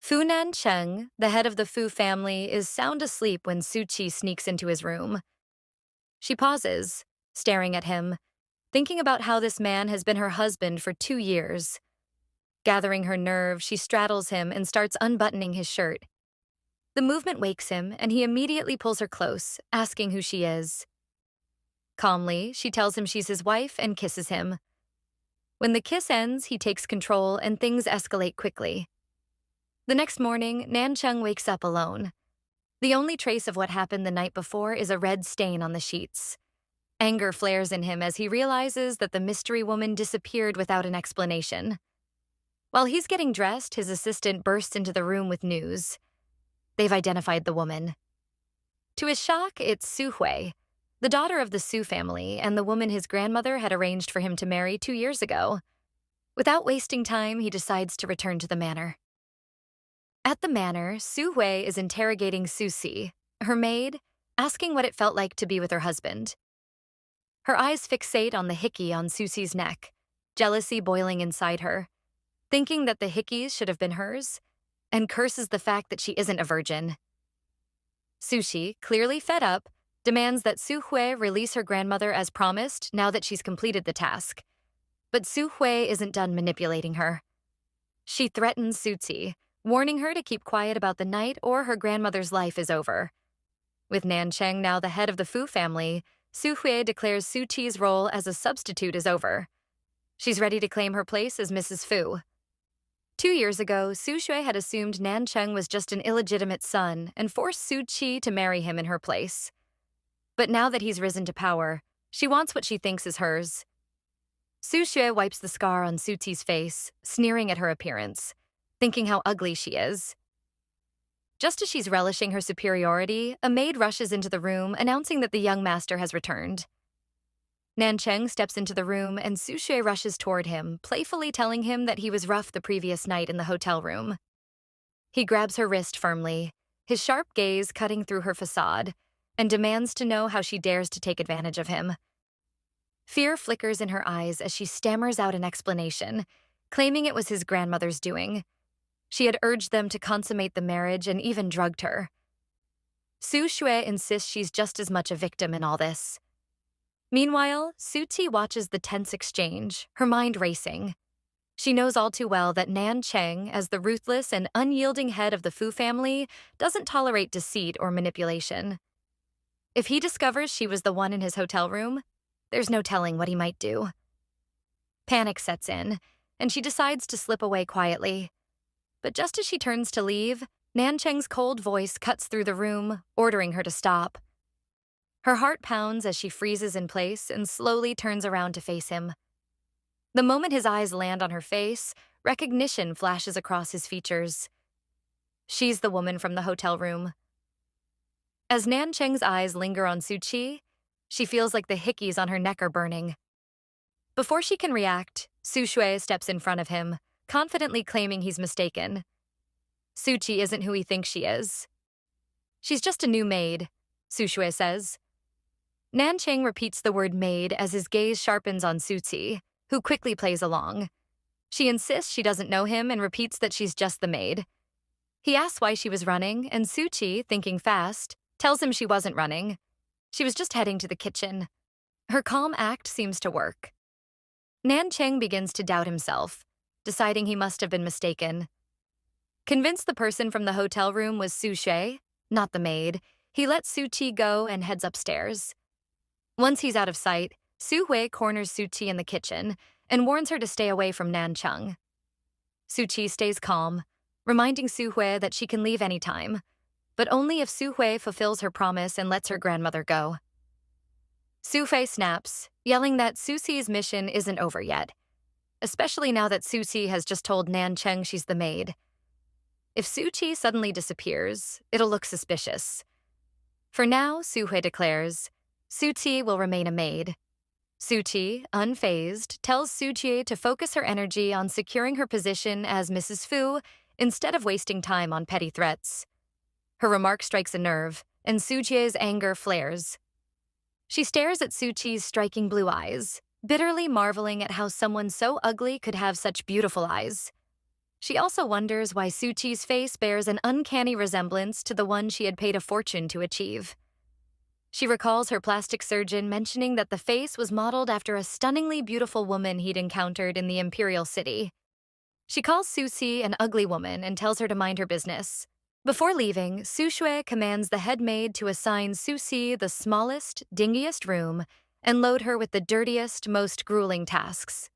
Fu Nanchang, the head of the Fu family, is sound asleep when Suchi sneaks into his room. She pauses, staring at him, thinking about how this man has been her husband for 2 years. Gathering her nerve, she straddles him and starts unbuttoning his shirt. The movement wakes him, and he immediately pulls her close, asking who she is. Calmly, she tells him she's his wife and kisses him. When the kiss ends, he takes control and things escalate quickly. The next morning, Nanchang wakes up alone. The only trace of what happened the night before is a red stain on the sheets. Anger flares in him as he realizes that the mystery woman disappeared without an explanation. While he's getting dressed, his assistant bursts into the room with news. They've identified the woman. To his shock, it's Su Hui, the daughter of the Su family and the woman his grandmother had arranged for him to marry 2 years ago. Without wasting time, he decides to return to the manor. At the manor, Su Hui is interrogating Suci, her maid, asking what it felt like to be with her husband. Her eyes fixate on the hickey on Suci's neck, jealousy boiling inside her, thinking that the hickeys should have been hers, and curses the fact that she isn't a virgin. Suci, clearly fed up, demands that Su Hui release her grandmother as promised now that she's completed the task. But Su Hui isn't done manipulating her. She threatens Suci, warning her to keep quiet about the night or her grandmother's life is over. With Nanchang now the head of the Fu family, Su Hui declares Suchi's role as a substitute is over. She's ready to claim her place as Mrs. Fu. 2 years ago, Su Hui had assumed Nanchang was just an illegitimate son and forced Suchi to marry him in her place. But now that he's risen to power, she wants what she thinks is hers. Su Hui wipes the scar on Suchi's face, sneering at her appearance, thinking how ugly she is. Just as she's relishing her superiority, a maid rushes into the room, announcing that the young master has returned. Nanchang steps into the room and Su Hui rushes toward him, playfully telling him that he was rough the previous night in the hotel room. He grabs her wrist firmly, his sharp gaze cutting through her facade, and demands to know how she dares to take advantage of him. Fear flickers in her eyes as she stammers out an explanation, claiming it was his grandmother's doing. She had urged them to consummate the marriage and even drugged her. Su Hui insists she's just as much a victim in all this. Meanwhile, Suchi watches the tense exchange, her mind racing. She knows all too well that Nanchang, as the ruthless and unyielding head of the Fu family, doesn't tolerate deceit or manipulation. If he discovers she was the one in his hotel room, there's no telling what he might do. Panic sets in, and she decides to slip away quietly. But just as she turns to leave, Nanchang's cold voice cuts through the room, ordering her to stop. Her heart pounds as she freezes in place and slowly turns around to face him. The moment his eyes land on her face, recognition flashes across his features. She's the woman from the hotel room. As Nanchang's eyes linger on Suchi, she feels like the hickeys on her neck are burning. Before she can react, Su Hui steps in front of him, confidently claiming he's mistaken. Suchi isn't who he thinks she is. She's just a new maid, Su Hui says. Nanchang repeats the word maid as his gaze sharpens on Suchi, who quickly plays along. She insists she doesn't know him and repeats that she's just the maid. He asks why she was running, and Suchi, thinking fast, tells him she wasn't running. She was just heading to the kitchen. Her calm act seems to work. Nanchang begins to doubt himself, deciding he must have been mistaken. Convinced the person from the hotel room was Su Hui, not the maid, he lets Suchi go and heads upstairs. Once he's out of sight, Su Hui corners Suchi in the kitchen and warns her to stay away from Nanchang. Suchi stays calm, reminding Su Hui that she can leave anytime, but only if Su Hui fulfills her promise and lets her grandmother go. Su Hui snaps, yelling that Suci's mission isn't over yet, especially now that Suci has just told Nanchang she's the maid. If Suchi suddenly disappears, it'll look suspicious. For now, Su Hui declares, Suchi will remain a maid. Suchi, unfazed, tells Suchi to focus her energy on securing her position as Mrs. Fu instead of wasting time on petty threats. Her remark strikes a nerve, and Suchi's anger flares. She stares at Suchi's striking blue eyes, bitterly marveling at how someone so ugly could have such beautiful eyes. She also wonders why Suchi's face bears an uncanny resemblance to the one she had paid a fortune to achieve. She recalls her plastic surgeon mentioning that the face was modeled after a stunningly beautiful woman he'd encountered in the imperial city. She calls Suchi an ugly woman and tells her to mind her business. Before leaving, Sushui commands the head maid to assign Suchi the smallest, dingiest room and load her with the dirtiest, most grueling tasks.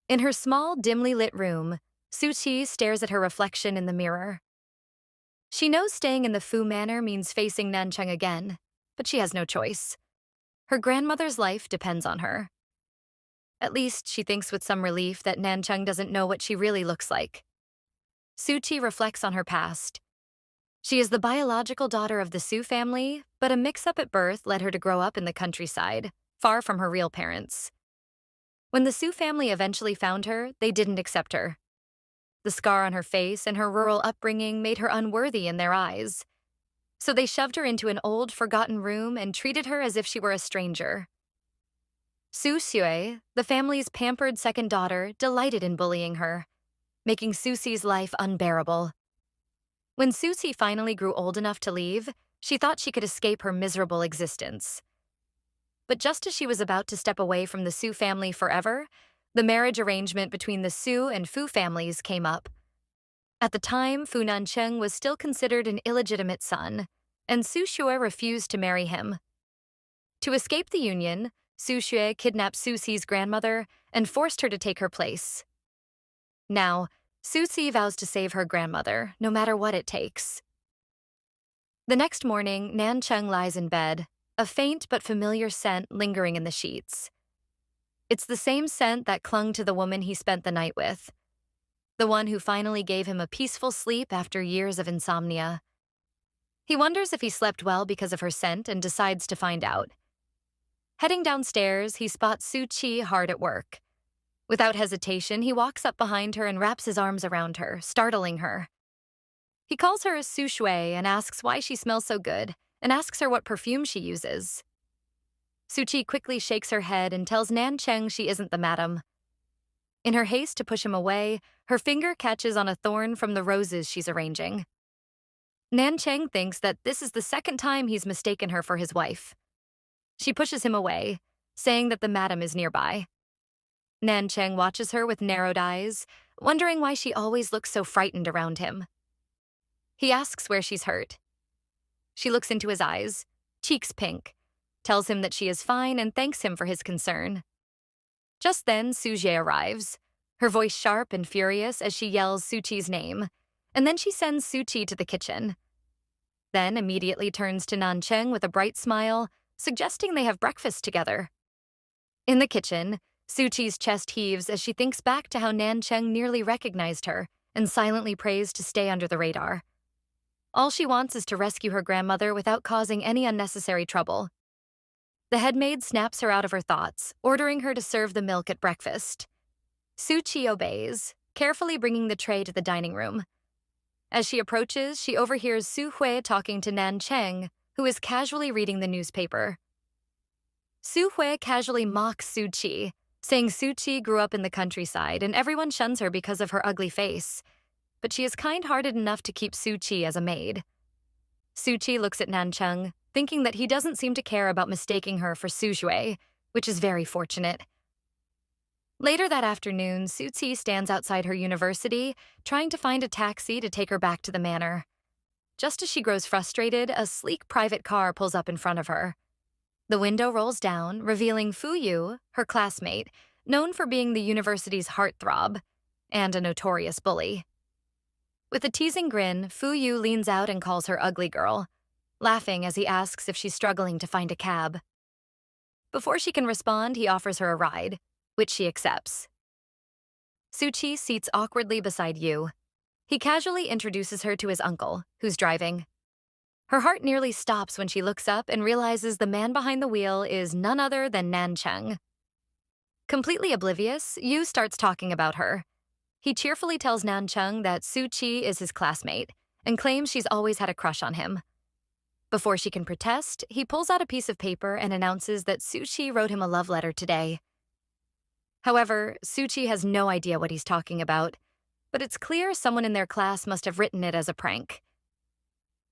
In her small, dimly lit room, Suchi stares at her reflection in the mirror. She knows staying in the Fu Manor means facing Nanchang again, but she has no choice. Her grandmother's life depends on her. At least she thinks with some relief that Nanchang doesn't know what she really looks like. Suchi reflects on her past. She is the biological daughter of the Su family, but a mix-up at birth led her to grow up in the countryside, far from her real parents. When the Su family eventually found her, they didn't accept her. The scar on her face and her rural upbringing made her unworthy in their eyes. So they shoved her into an old, forgotten room and treated her as if she were a stranger. Su Xue, the family's pampered second daughter, delighted in bullying her, making Susi's life unbearable. When Susi finally grew old enough to leave, she thought she could escape her miserable existence. But just as she was about to step away from the Su family forever, the marriage arrangement between the Su and Fu families came up. At the time, Fu Nanchang was still considered an illegitimate son, and Su Xue refused to marry him. To escape the union, Su Xue kidnapped Susi's grandmother and forced her to take her place. Now, Susi vows to save her grandmother, no matter what it takes. The next morning, Nanchang lies in bed, a faint but familiar scent lingering in the sheets. It's the same scent that clung to the woman he spent the night with, the one who finally gave him a peaceful sleep after years of insomnia. He wonders if he slept well because of her scent and decides to find out. Heading downstairs, he spots Suchi hard at work. Without hesitation, he walks up behind her and wraps his arms around her, startling her. He calls her Su Shui and asks why she smells so good, and asks her what perfume she uses. Suchi quickly shakes her head and tells Nanchang she isn't the madam. In her haste to push him away, her finger catches on a thorn from the roses she's arranging. Nanchang thinks that this is the second time he's mistaken her for his wife. She pushes him away, saying that the madam is nearby. Nanchang watches her with narrowed eyes, wondering why she always looks so frightened around him. He asks where she's hurt. She looks into his eyes, cheeks pink, tells him that she is fine and thanks him for his concern. Just then, Suje arrives, her voice sharp and furious as she yells Suchi's name, and then she sends Suchi to the kitchen. Then immediately turns to Nanchang with a bright smile, suggesting they have breakfast together. In the kitchen, Suchi's chest heaves as she thinks back to how Nanchang nearly recognized her and silently prays to stay under the radar. All she wants is to rescue her grandmother without causing any unnecessary trouble. The head maid snaps her out of her thoughts, ordering her to serve the milk at breakfast. Suchi obeys, carefully bringing the tray to the dining room. As she approaches, she overhears Su Hui talking to Nanchang, who is casually reading the newspaper. Su Hui casually mocks Suchi, saying Suchi grew up in the countryside and everyone shuns her because of her ugly face. But she is kind-hearted enough to keep Suchi as a maid. Suchi looks at Nanchang, thinking that he doesn't seem to care about mistaking her for Su Shui, which is very fortunate. Later that afternoon, Suchi stands outside her university, trying to find a taxi to take her back to the manor. Just as she grows frustrated, a sleek private car pulls up in front of her. The window rolls down, revealing Fuyu, her classmate, known for being the university's heartthrob, and a notorious bully. With a teasing grin, Fuyu leans out and calls her ugly girl, laughing as he asks if she's struggling to find a cab. Before she can respond, he offers her a ride, which she accepts. Suchi seats awkwardly beside Yu. He casually introduces her to his uncle, who's driving. Her heart nearly stops when she looks up and realizes the man behind the wheel is none other than Nanchang. Completely oblivious, Yu starts talking about her. He cheerfully tells Nanchang that Suchi is his classmate and claims she's always had a crush on him. Before she can protest, he pulls out a piece of paper and announces that Suchi wrote him a love letter today. However, Suchi has no idea what he's talking about. but it's clear someone in their class must have written it as a prank.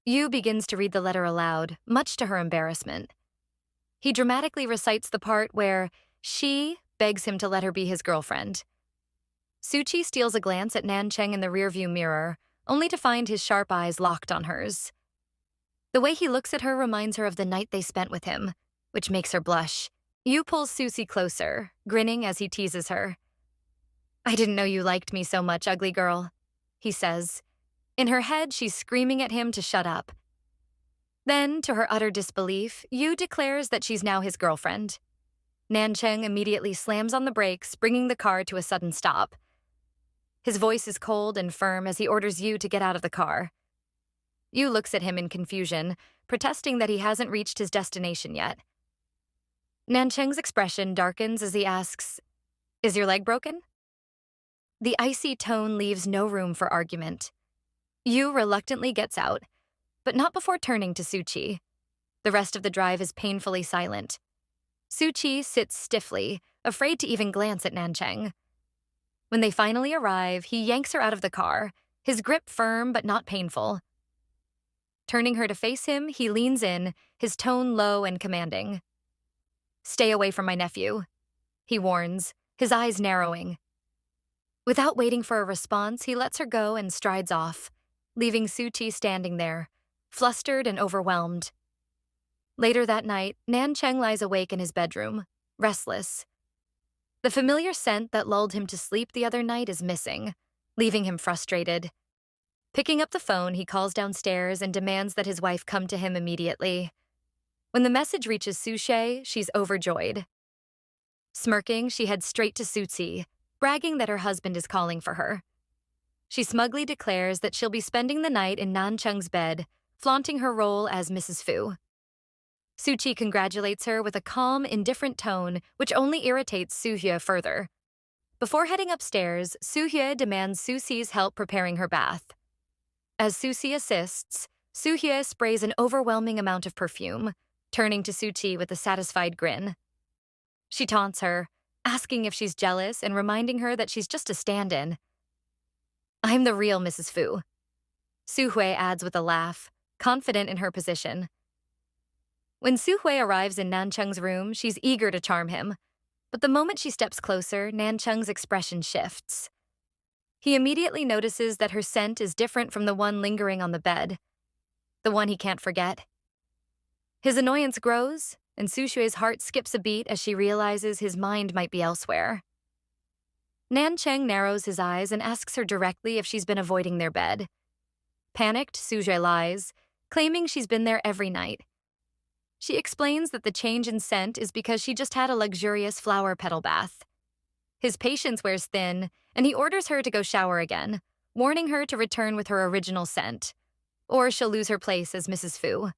Yu begins to read the letter aloud, much to her embarrassment. He dramatically recites the part where she begs him to let her be his girlfriend. Suchi steals a glance at Nanchang in the rearview mirror, only to find his sharp eyes locked on hers. The way he looks at her reminds her of the night they spent with him, which makes her blush. Yu pulls Susie closer, grinning as he teases her. "I didn't know you liked me so much, ugly girl," he says. In her head, she's screaming at him to shut up. Then, to her utter disbelief, Yu declares that she's now his girlfriend. Nanchang immediately slams on the brakes, bringing the car to a sudden stop. His voice is cold and firm as he orders Yu to get out of the car. Yu looks at him in confusion, protesting that he hasn't reached his destination yet. Nanchang's expression darkens as he asks, "Is your leg broken?" The icy tone leaves no room for argument. Yu reluctantly gets out, but not before turning to Suchi. The rest of the drive is painfully silent. Suchi sits stiffly, afraid to even glance at Nanchang. When they finally arrive, he yanks her out of the car, his grip firm but not painful. Turning her to face him, he leans in, his tone low and commanding. "Stay away from my nephew," he warns, his eyes narrowing. Without waiting for a response, he lets her go and strides off, leaving Suchi standing there, flustered and overwhelmed. Later that night, Nanchang lies awake in his bedroom, restless. The familiar scent that lulled him to sleep the other night is missing, leaving him frustrated. Picking up the phone, he calls downstairs and demands that his wife come to him immediately. When the message reaches Suche, she's overjoyed. Smirking, she heads straight to Suchi, bragging that her husband is calling for her. She smugly declares that she'll be spending the night in Nanchang's bed, flaunting her role as Mrs. Fu. Suchi congratulates her with a calm, indifferent tone, which only irritates Suhye further. Before heading upstairs, Suhye demands Susi's help preparing her bath. As Susi assists, Suhye sprays an overwhelming amount of perfume, turning to Suchi with a satisfied grin. She taunts her, asking if she's jealous and reminding her that she's just a stand-in. "I'm the real Mrs. Fu," Suhye adds with a laugh, confident in her position. When Suhye arrives in Nanchang's room, she's eager to charm him. But the moment she steps closer, Nanchang's expression shifts. He immediately notices that her scent is different from the one lingering on the bed, the one he can't forget. His annoyance grows, and Suhye's heart skips a beat as she realizes his mind might be elsewhere. Nanchang narrows his eyes and asks her directly if she's been avoiding their bed. Panicked, Suhye lies, claiming she's been there every night. She explains that the change in scent is because she just had a luxurious flower petal bath. His patience wears thin, and he orders her to go shower again, warning her to return with her original scent, or she'll lose her place as Mrs. Fu.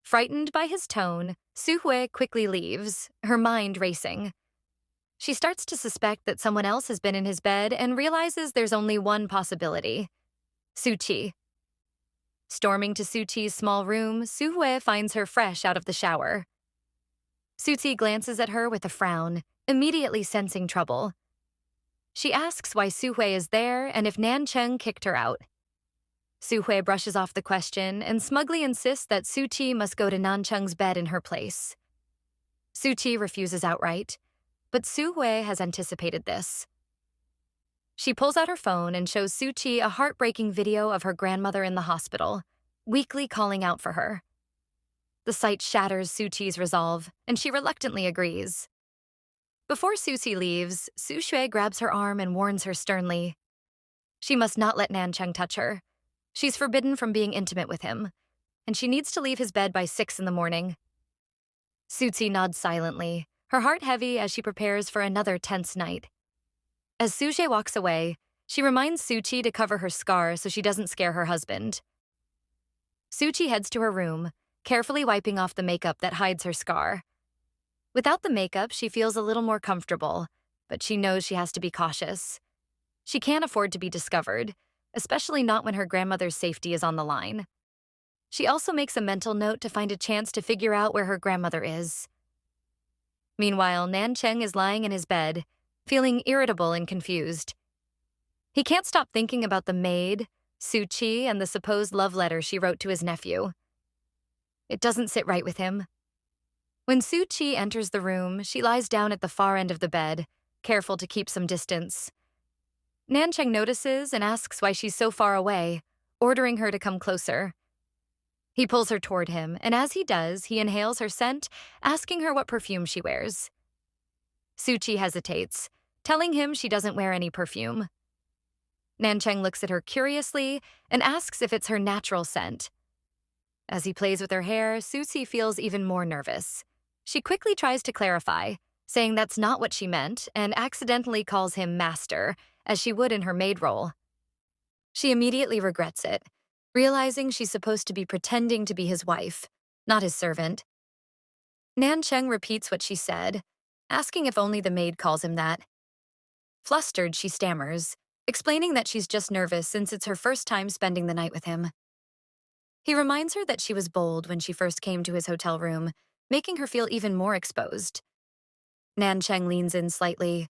Frightened by his tone, Suhye quickly leaves, her mind racing. She starts to suspect that someone else has been in his bed and realizes there's only one possibility: Suchi. Storming to Suchi's small room, Suhye finds her fresh out of the shower. Suchi glances at her with a frown, immediately sensing trouble. She asks why Suhye is there and if Nanchang kicked her out. Suhye brushes off the question and smugly insists that Suchi must go to Nanchang's bed in her place. Suchi refuses outright, but Suhye has anticipated this. She pulls out her phone and shows Suchi a heartbreaking video of her grandmother in the hospital, weakly calling out for her. The sight shatters Suchi's resolve, and she reluctantly agrees. Before Suchi leaves, Suhye grabs her arm and warns her sternly. She must not let Nanchang touch her. She's forbidden from being intimate with him, and she needs to leave his bed by 6 in the morning. Suchi nods silently, her heart heavy as she prepares for another tense night. As Suhye walks away, she reminds Suchi to cover her scar so she doesn't scare her husband. Suchi heads to her room, carefully wiping off the makeup that hides her scar. Without the makeup, she feels a little more comfortable, but she knows she has to be cautious. She can't afford to be discovered, especially not when her grandmother's safety is on the line. She also makes a mental note to find a chance to figure out where her grandmother is. Meanwhile, Nanchang is lying in his bed, feeling irritable and confused. He can't stop thinking about the maid, Suchi, and the supposed love letter she wrote to his nephew. It doesn't sit right with him. When Suchi enters the room, she lies down at the far end of the bed, careful to keep some distance. Nanchang notices and asks why she's so far away, ordering her to come closer. He pulls her toward him, and as he does, he inhales her scent, asking her what perfume she wears. Suchi hesitates, telling him she doesn't wear any perfume. Nanchang looks at her curiously and asks if it's her natural scent. As he plays with her hair, Suchi feels even more nervous. She quickly tries to clarify, saying that's not what she meant, and accidentally calls him master, as she would in her maid role. She immediately regrets it, realizing she's supposed to be pretending to be his wife, not his servant. Nanchang repeats what she said, asking if only the maid calls him that. Flustered, she stammers, explaining that she's just nervous since it's her first time spending the night with him. He reminds her that she was bold when she first came to his hotel room, making her feel even more exposed. Nanchang leans in slightly,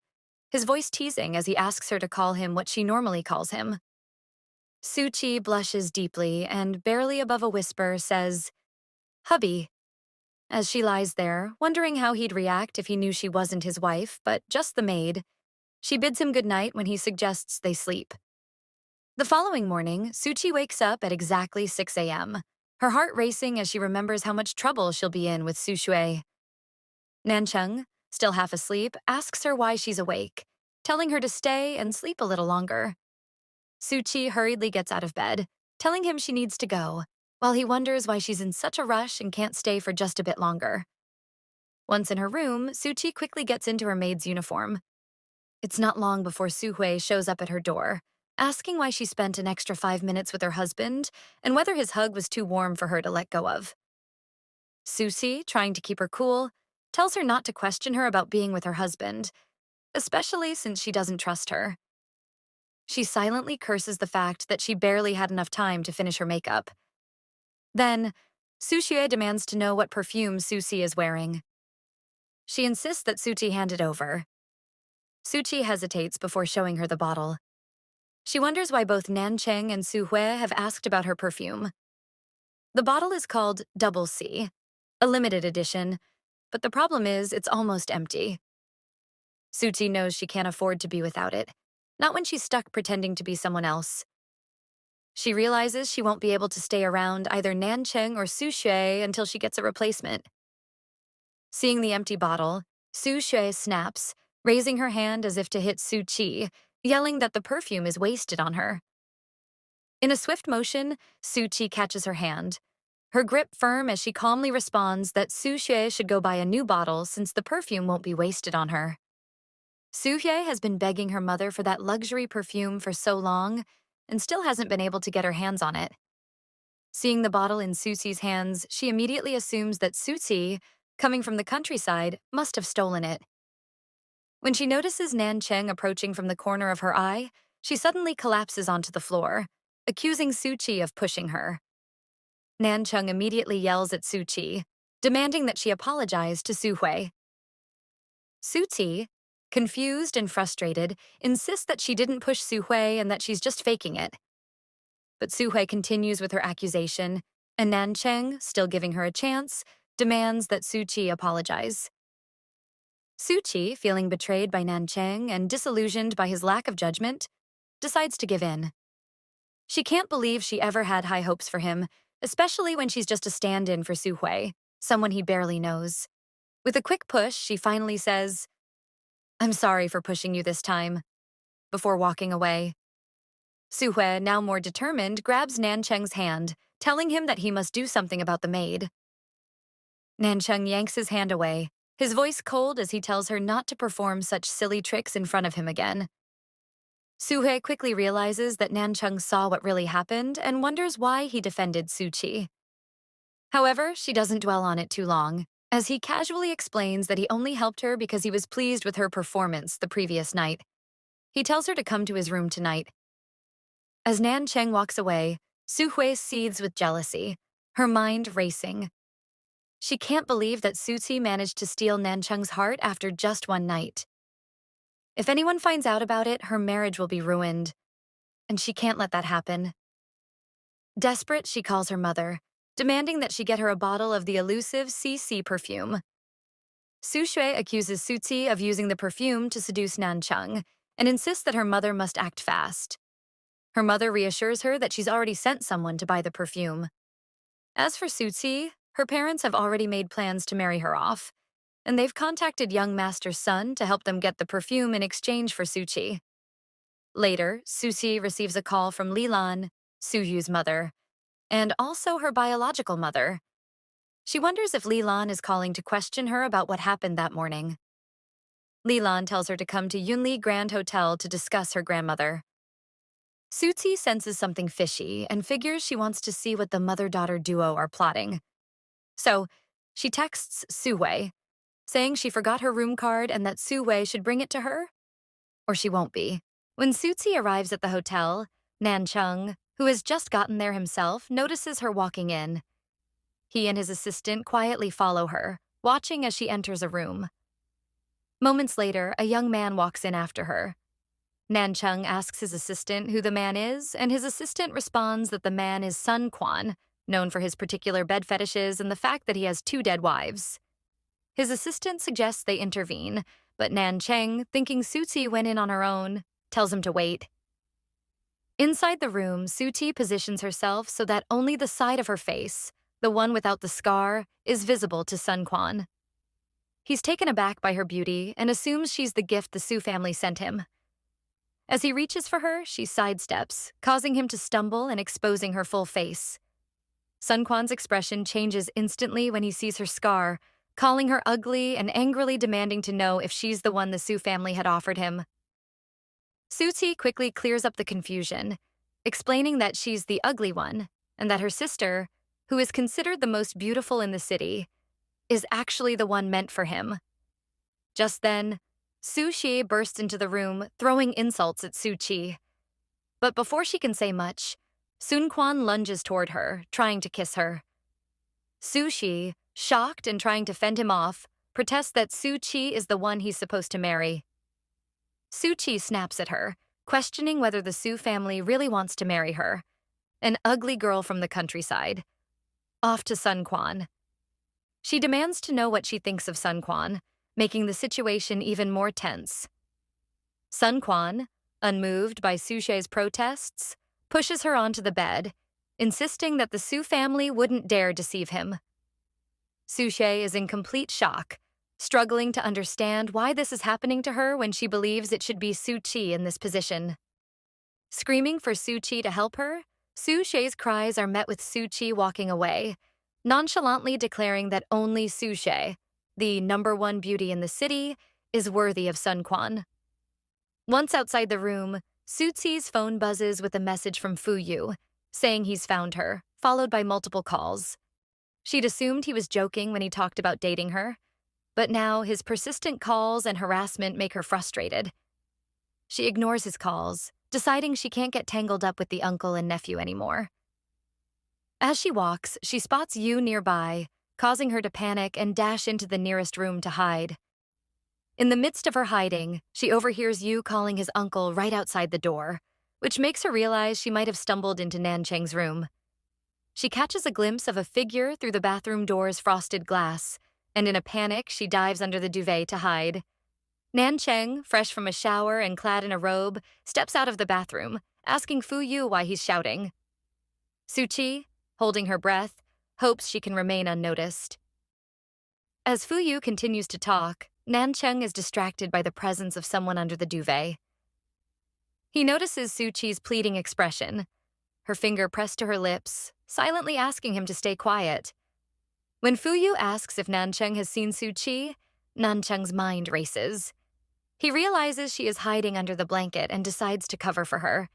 his voice teasing as he asks her to call him what she normally calls him. Suchi blushes deeply and, barely above a whisper, says, "Hubby," as she lies there, wondering how he'd react if he knew she wasn't his wife, but just the maid. She bids him goodnight when he suggests they sleep. The following morning, Suchi wakes up at exactly 6 a.m., her heart racing as she remembers how much trouble she'll be in with Su Shui. Nanchang, still half asleep, asks her why she's awake, telling her to stay and sleep a little longer. Suchi hurriedly gets out of bed, telling him she needs to go, while he wonders why she's in such a rush and can't stay for just a bit longer. Once in her room, Suchi quickly gets into her maid's uniform. It's not long before Su Hui shows up at her door, asking why she spent an extra 5 minutes with her husband and whether his hug was too warm for her to let go of. Suchi, trying to keep her cool, tells her not to question her about being with her husband, especially since she doesn't trust her. She silently curses the fact that she barely had enough time to finish her makeup. Then, Su Xue demands to know what perfume Suchi is wearing. She insists that Suchi hand it over. Suchi hesitates before showing her the bottle. She wonders why both Nanchang and Su Hui have asked about her perfume. The bottle is called Double C, a limited edition, but the problem is it's almost empty. Suchi knows she can't afford to be without it, not when she's stuck pretending to be someone else. She realizes she won't be able to stay around either Nanchang or Su Xue until she gets a replacement. Seeing the empty bottle, Su Xue snaps, raising her hand as if to hit Suchi, yelling that the perfume is wasted on her. In a swift motion, Suchi catches her hand, her grip firm as she calmly responds that Su Xue should go buy a new bottle since the perfume won't be wasted on her. Su Xue has been begging her mother for that luxury perfume for so long and still hasn't been able to get her hands on it. Seeing the bottle in Suchi's hands, she immediately assumes that Suchi, coming from the countryside, must have stolen it. When she notices Nanchang approaching from the corner of her eye, she suddenly collapses onto the floor, accusing Suchi of pushing her. Nanchang immediately yells at Suchi, demanding that she apologize to Su Hui. Suchi, confused and frustrated, insists that she didn't push Su Hui and that she's just faking it. But Su Hui continues with her accusation, and Nanchang, still giving her a chance, demands that Suchi apologize. Suchi, feeling betrayed by Nanchang and disillusioned by his lack of judgment, decides to give in. She can't believe she ever had high hopes for him, especially when she's just a stand-in for Su Hui, someone he barely knows. With a quick push, she finally says, "I'm sorry for pushing you this time," before walking away. Su Hui, now more determined, grabs Nanchang's hand, telling him that he must do something about the maid. Nanchang yanks his hand away, his voice cold as he tells her not to perform such silly tricks in front of him again. Su Hui quickly realizes that Nanchang saw what really happened and wonders why he defended Suchi. However, she doesn't dwell on it too long, as he casually explains that he only helped her because he was pleased with her performance the previous night. He tells her to come to his room tonight. As Nanchang walks away, Su Hui seethes with jealousy, her mind racing. She can't believe that Suchi managed to steal Nanchang's heart after just one night. If anyone finds out about it, her marriage will be ruined. and she can't let that happen. Desperate, she calls her mother, demanding that she get her a bottle of the elusive CC perfume. Su Shui accuses Suchi of using the perfume to seduce Nanchang and insists that her mother must act fast. Her mother reassures her that she's already sent someone to buy the perfume. As for Suchi, her parents have already made plans to marry her off, and they've contacted young master's son to help them get the perfume in exchange for Suchi. Later, Suchi receives a call from Lilan, Suyu's mother, and also her biological mother. She wonders if Lilan is calling to question her about what happened that morning. Lilan tells her to come to Yunli Grand Hotel to discuss her grandmother. Suchi senses something fishy and figures she wants to see what the mother-daughter duo are plotting. So, she texts Su-wei, saying she forgot her room card and that Su-wei should bring it to her, or she won't be. When Suchi arrives at the hotel, Nanchang, who has just gotten there himself, notices her walking in. He and his assistant quietly follow her, watching as she enters a room. Moments later, a young man walks in after her. Nanchang asks his assistant who the man is, and his assistant responds that the man is Sun Quan, known for his particular bed fetishes and the fact that he has 2 dead wives. His assistant suggests they intervene, but Nanchang, thinking Suchi went in on her own, tells him to wait. Inside the room, Suchi positions herself so that only the side of her face, the one without the scar, is visible to Sun Quan. He's taken aback by her beauty and assumes she's the gift the Su family sent him. As he reaches for her, she sidesteps, causing him to stumble and exposing her full face. Sun Quan's expression changes instantly when he sees her scar, calling her ugly and angrily demanding to know if she's the one the Su family had offered him. Suchi quickly clears up the confusion, explaining that she's the ugly one and that her sister, who is considered the most beautiful in the city, is actually the one meant for him. Just then, Su Shi bursts into the room, throwing insults at Suchi. But before she can say much, Sun Quan lunges toward her, trying to kiss her. Su Shi, shocked and trying to fend him off, protests that Suchi is the one he's supposed to marry. Suchi snaps at her, questioning whether the Su family really wants to marry her, an ugly girl from the countryside. Off to Sun Quan. She demands to know what she thinks of Sun Quan, making the situation even more tense. Sun Quan, unmoved by Su She's protests, pushes her onto the bed, insisting that the Su family wouldn't dare deceive him. Su She is in complete shock, struggling to understand why this is happening to her when she believes it should be Suchi in this position. Screaming for Suchi to help her, Su She's cries are met with Suchi walking away, nonchalantly declaring that only Su She, the #1 beauty in the city, is worthy of Sun Quan. Once outside the room, Suchi's phone buzzes with a message from Fuyu, saying he's found her, followed by multiple calls. She'd assumed he was joking when he talked about dating her, but now his persistent calls and harassment make her frustrated. She ignores his calls, deciding she can't get tangled up with the uncle and nephew anymore. As she walks, she spots Yu nearby, causing her to panic and dash into the nearest room to hide. In the midst of her hiding, she overhears Yu calling his uncle right outside the door, which makes her realize she might have stumbled into Nanchang's room. She catches a glimpse of a figure through the bathroom door's frosted glass, and in a panic, she dives under the duvet to hide. Nanchang, fresh from a shower and clad in a robe, steps out of the bathroom, asking Fuyu why he's shouting. Suchi, holding her breath, hopes she can remain unnoticed. As Fuyu continues to talk, Nanchang is distracted by the presence of someone under the duvet. He notices Suchi's pleading expression, her finger pressed to her lips, silently asking him to stay quiet. When Fuyu asks if Nanchang has seen Suchi, Nanchang's mind races. He realizes she is hiding under the blanket and decides to cover for her.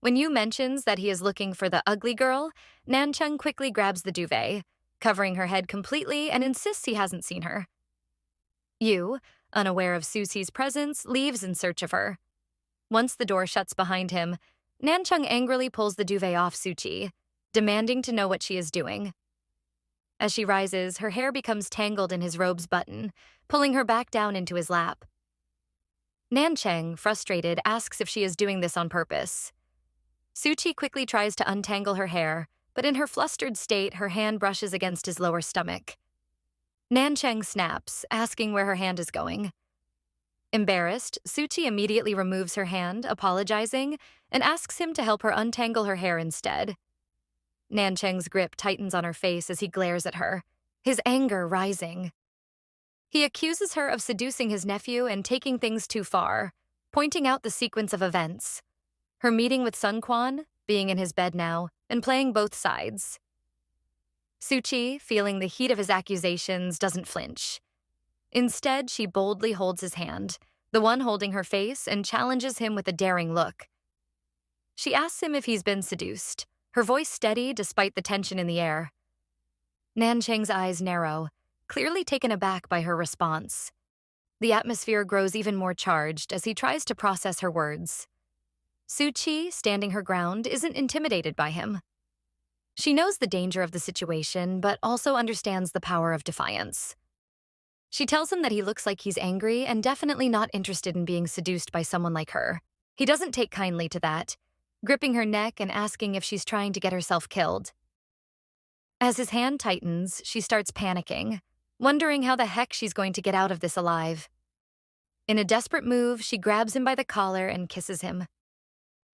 When Yu mentions that he is looking for the ugly girl, Nanchang quickly grabs the duvet, covering her head completely and insists he hasn't seen her. Yu, unaware of Suchi's presence, leaves in search of her. Once the door shuts behind him, Nanchang angrily pulls the duvet off Suchi, demanding to know what she is doing. As she rises, her hair becomes tangled in his robe's button, pulling her back down into his lap. Nanchang, frustrated, asks if she is doing this on purpose. Suchi quickly tries to untangle her hair, but in her flustered state, her hand brushes against his lower stomach. Nanchang snaps, asking where her hand is going. Embarrassed, Suchi immediately removes her hand, apologizing, and asks him to help her untangle her hair instead. Nanchang's grip tightens on her face as he glares at her, his anger rising. He accuses her of seducing his nephew and taking things too far, pointing out the sequence of events. Her meeting with Sun Quan, being in his bed now, and playing both sides. Suchi, feeling the heat of his accusations, doesn't flinch. Instead, she boldly holds his hand, the one holding her face, and challenges him with a daring look. She asks him if he's been seduced, her voice steady despite the tension in the air. Nanchang's eyes narrow, clearly taken aback by her response. The atmosphere grows even more charged as he tries to process her words. Suchi, standing her ground, isn't intimidated by him. She knows the danger of the situation, but also understands the power of defiance. She tells him that he looks like he's angry and definitely not interested in being seduced by someone like her. He doesn't take kindly to that, gripping her neck and asking if she's trying to get herself killed. As his hand tightens, she starts panicking, wondering how the heck she's going to get out of this alive. In a desperate move, she grabs him by the collar and kisses him.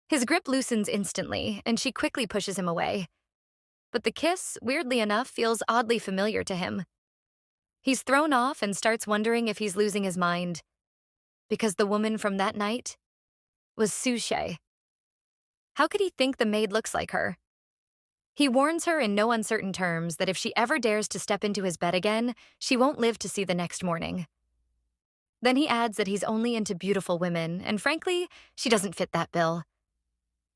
His grip loosens instantly, and she quickly pushes him away. But the kiss, weirdly enough, feels oddly familiar to him. He's thrown off and starts wondering if he's losing his mind. Because the woman from that night was Suchi. How could he think the maid looks like her? He warns her in no uncertain terms that if she ever dares to step into his bed again, she won't live to see the next morning. Then he adds that he's only into beautiful women, and frankly, she doesn't fit that bill.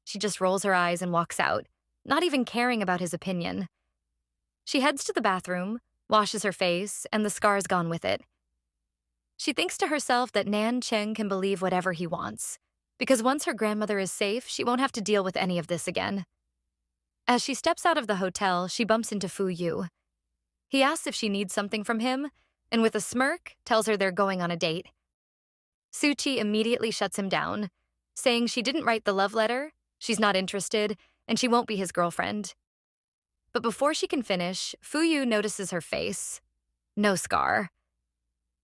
She just rolls her eyes and walks out, not even caring about his opinion. She heads to the bathroom, washes her face, and the scar's gone with it. She thinks to herself that Nanchang can believe whatever he wants, because once her grandmother is safe, she won't have to deal with any of this again. As she steps out of the hotel, she bumps into Fuyu. He asks if she needs something from him, and with a smirk, tells her they're going on a date. Suchi immediately shuts him down, saying she didn't write the love letter, she's not interested, and she won't be his girlfriend. But before she can finish, Fuyu notices her face. No scar.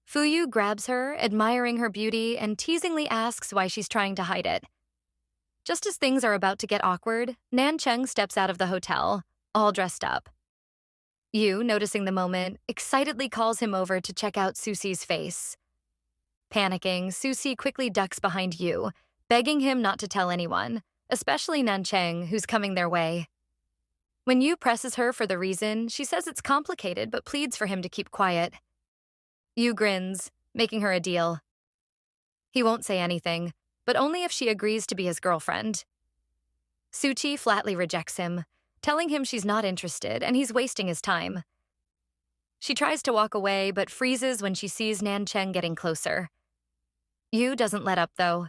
Fuyu grabs her, admiring her beauty, and teasingly asks why she's trying to hide it. Just as things are about to get awkward, Nanchang steps out of the hotel, all dressed up. Yu, noticing the moment, excitedly calls him over to check out Susi's face. Panicking, Susi quickly ducks behind Yu, begging him not to tell anyone, especially Nanchang, who's coming their way. When Yu presses her for the reason, she says it's complicated but pleads for him to keep quiet. Yu grins, making her a deal. He won't say anything, but only if she agrees to be his girlfriend. Suchi flatly rejects him, telling him she's not interested and he's wasting his time. She tries to walk away but freezes when she sees Nanchang getting closer. Yu doesn't let up, though.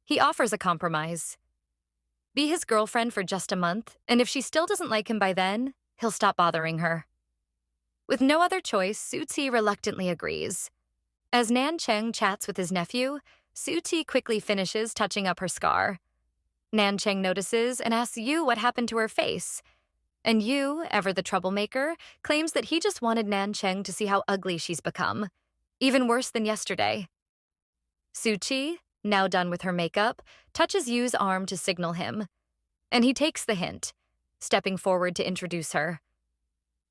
He offers a compromise. Be his girlfriend for just a month, and if she still doesn't like him by then, he'll stop bothering her. With no other choice, Suchi reluctantly agrees. As Nanchang chats with his nephew, Suchi quickly finishes touching up her scar. Nanchang notices and asks Yu what happened to her face. And Yu, ever the troublemaker, claims that he just wanted Nanchang to see how ugly she's become. Even worse than yesterday. Suchi, now done with her makeup, touches Yu's arm to signal him. And he takes the hint, stepping forward to introduce her.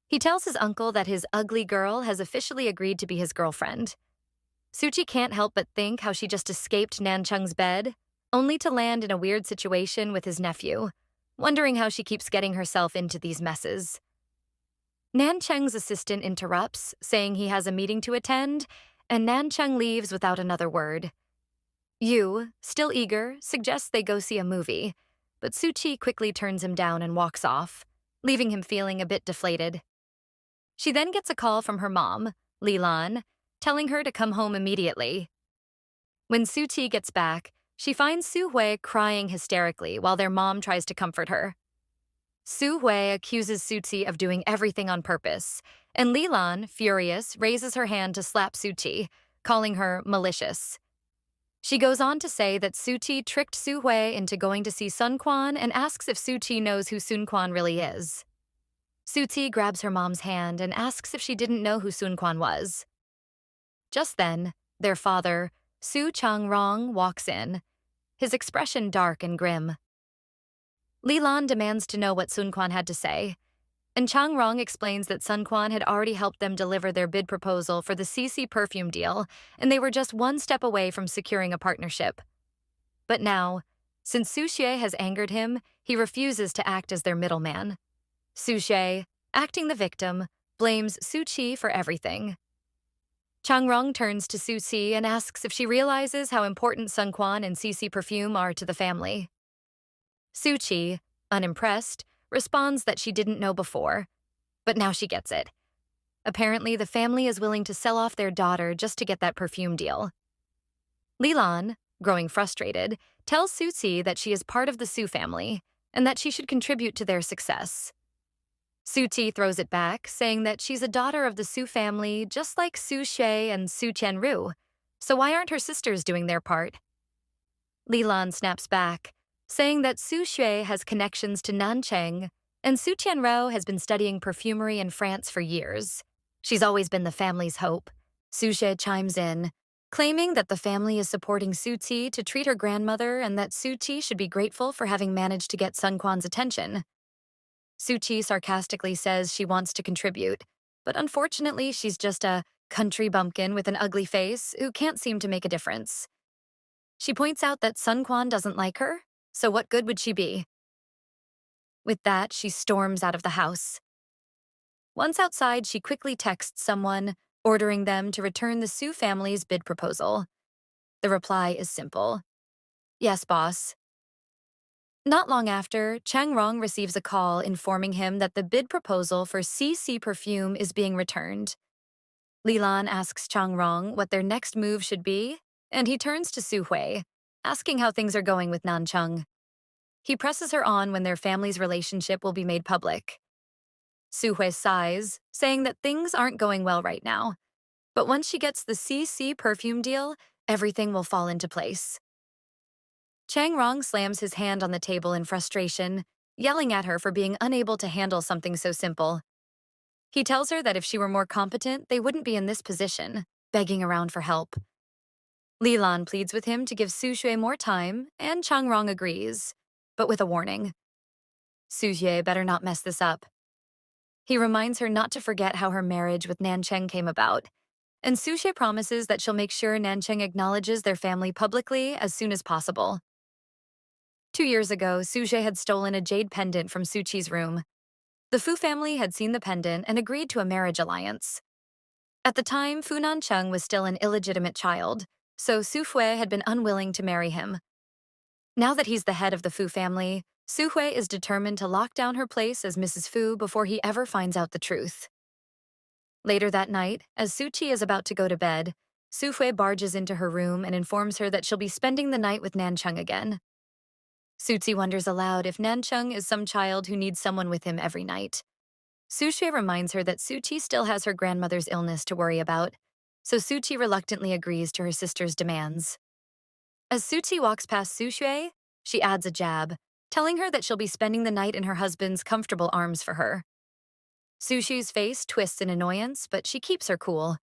He tells his uncle that his ugly girl has officially agreed to be his girlfriend. Suchi can't help but think how she just escaped Nanchang's bed, only to land in a weird situation with his nephew, wondering how she keeps getting herself into these messes. Nanchang's assistant interrupts, saying he has a meeting to attend, and Nanchang leaves without another word. Yu, still eager, suggests they go see a movie, but Suchi quickly turns him down and walks off, leaving him feeling a bit deflated. She then gets a call from her mom, Lilan, telling her to come home immediately. When Suchi gets back, she finds Su Hui crying hysterically while their mom tries to comfort her. Su Hui accuses Suchi of doing everything on purpose, and Lilan, furious, raises her hand to slap Suchi, calling her malicious. She goes on to say that Suchi tricked Su Hui into going to see Sun Quan and asks if Suchi knows who Sun Quan really is. Suchi grabs her mom's hand and asks if she didn't know who Sun Quan was. Just then, their father, Su Changrong, walks in, his expression dark and grim. Lilan demands to know what Sun Quan had to say, and Changrong explains that Sun Quan had already helped them deliver their bid proposal for the CC perfume deal, and they were just one step away from securing a partnership. But now, since Su Xue has angered him, he refuses to act as their middleman. Su Xue, acting the victim, blames Su Qi for everything. Changrong turns to Su Qi and asks if she realizes how important Sun Quan and CC perfume are to the family. Su Qi, unimpressed, responds that she didn't know before, but now she gets it. Apparently, the family is willing to sell off their daughter just to get that perfume deal. Lilan, growing frustrated, tells Su Qi that she is part of the Su family and that she should contribute to their success. Su Qi throws it back, saying that she's a daughter of the Su family just like Su Xue and Su Qianru, so why aren't her sisters doing their part? Lilan snaps back, saying that Su Xue has connections to Nanchang and Su Qianru has been studying perfumery in France for years. She's always been the family's hope. Su Xue chimes in, claiming that the family is supporting Su Qi to treat her grandmother and that Su Qi should be grateful for having managed to get Sun Quan's attention. Su Qi sarcastically says she wants to contribute, but unfortunately she's just a country bumpkin with an ugly face who can't seem to make a difference. She points out that Sun Quan doesn't like her, so what good would she be? With that, she storms out of the house. Once outside, she quickly texts someone, ordering them to return the Su family's bid proposal. The reply is simple. Yes, boss. Not long after, Changrong receives a call informing him that the bid proposal for CC perfume is being returned. Lilan asks Changrong what their next move should be, and he turns to Su Hui, asking how things are going with Nanchang. He presses her on when their family's relationship will be made public. Su Hui sighs, saying that things aren't going well right now, but once she gets the CC perfume deal, everything will fall into place. Changrong slams his hand on the table in frustration, yelling at her for being unable to handle something so simple. He tells her that if she were more competent, they wouldn't be in this position, begging around for help. Lilan pleads with him to give Su Xue more time, and Changrong agrees, but with a warning. Su Xue better not mess this up. He reminds her not to forget how her marriage with Nanchang came about, and Su Xue promises that she'll make sure Nanchang acknowledges their family publicly as soon as possible. 2 years ago, Su Xue had stolen a jade pendant from Suchi's room. The Fu family had seen the pendant and agreed to a marriage alliance. At the time, Fu Nanchang was still an illegitimate child, so Su Hui had been unwilling to marry him. Now that he's the head of the Fu family, Su Hui is determined to lock down her place as Mrs. Fu before he ever finds out the truth. Later that night, as Suchi is about to go to bed, Su Hui barges into her room and informs her that she'll be spending the night with Nanchang again. Suchi wonders aloud if Nanchang is some child who needs someone with him every night. Su Xue reminds her that Suchi still has her grandmother's illness to worry about, so Suchi reluctantly agrees to her sister's demands. As Suchi walks past Su Xue, she adds a jab, telling her that she'll be spending the night in her husband's comfortable arms for her. Su Xue's face twists in annoyance, but she keeps her cool.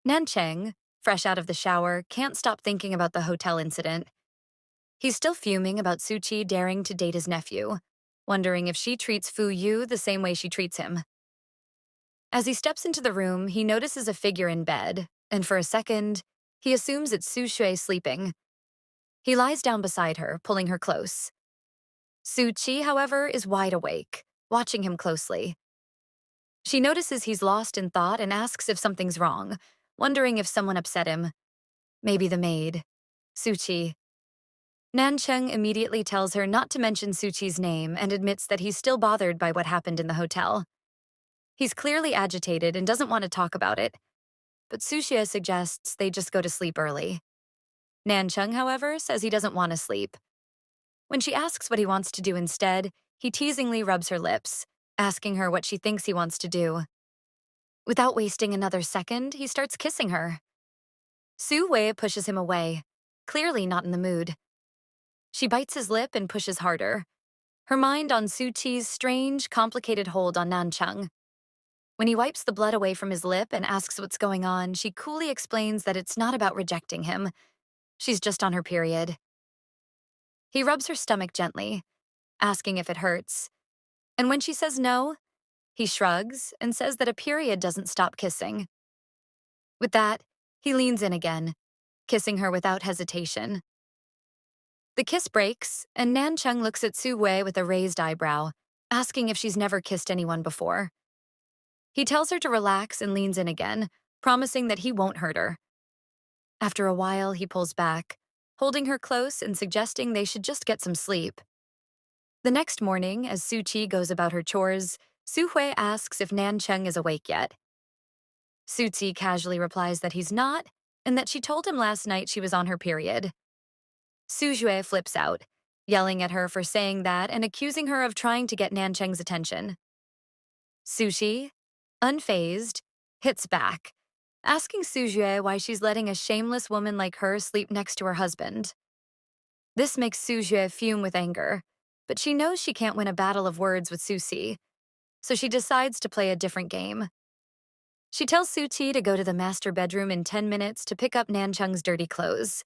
Nanchang, fresh out of the shower, can't stop thinking about the hotel incident. He's still fuming about Suchi daring to date his nephew, wondering if she treats Fuyu the same way she treats him. As he steps into the room, he notices a figure in bed, and for a second, he assumes it's Su Xue sleeping. He lies down beside her, pulling her close. Su Qi, however, is wide awake, watching him closely. She notices he's lost in thought and asks if something's wrong, wondering if someone upset him. Maybe the maid. Suchi. Nanchang immediately tells her not to mention Suchi's name and admits that he's still bothered by what happened in the hotel. He's clearly agitated and doesn't want to talk about it, but Su Xue suggests they just go to sleep early. Nanchang, however, says he doesn't want to sleep. When she asks what he wants to do instead, he teasingly rubs her lips, asking her what she thinks he wants to do. Without wasting another second, he starts kissing her. Su Wei pushes him away, clearly not in the mood. She bites his lip and pushes harder, her mind on Suchi's strange, complicated hold on Nanchang. When he wipes the blood away from his lip and asks what's going on, she coolly explains that it's not about rejecting him. She's just on her period. He rubs her stomach gently, asking if it hurts. And when she says no, he shrugs and says that a period doesn't stop kissing. With that, he leans in again, kissing her without hesitation. The kiss breaks, and Nanchang looks at Su Wei with a raised eyebrow, asking if she's never kissed anyone before. He tells her to relax and leans in again, promising that he won't hurt her. After a while, he pulls back, holding her close and suggesting they should just get some sleep. The next morning, as Suchi goes about her chores, Su Hui asks if Nanchang is awake yet. Suchi casually replies that he's not, and that she told him last night she was on her period. Su Jue flips out, yelling at her for saying that and accusing her of trying to get Nanchang's attention. Sushi, unfazed, hits back, asking Su Jue why she's letting a shameless woman like her sleep next to her husband. This makes Su Jue fume with anger, but she knows she can't win a battle of words with Susi, so she decides to play a different game. She tells Suchi to go to the master bedroom in 10 minutes to pick up Nanchang's dirty clothes.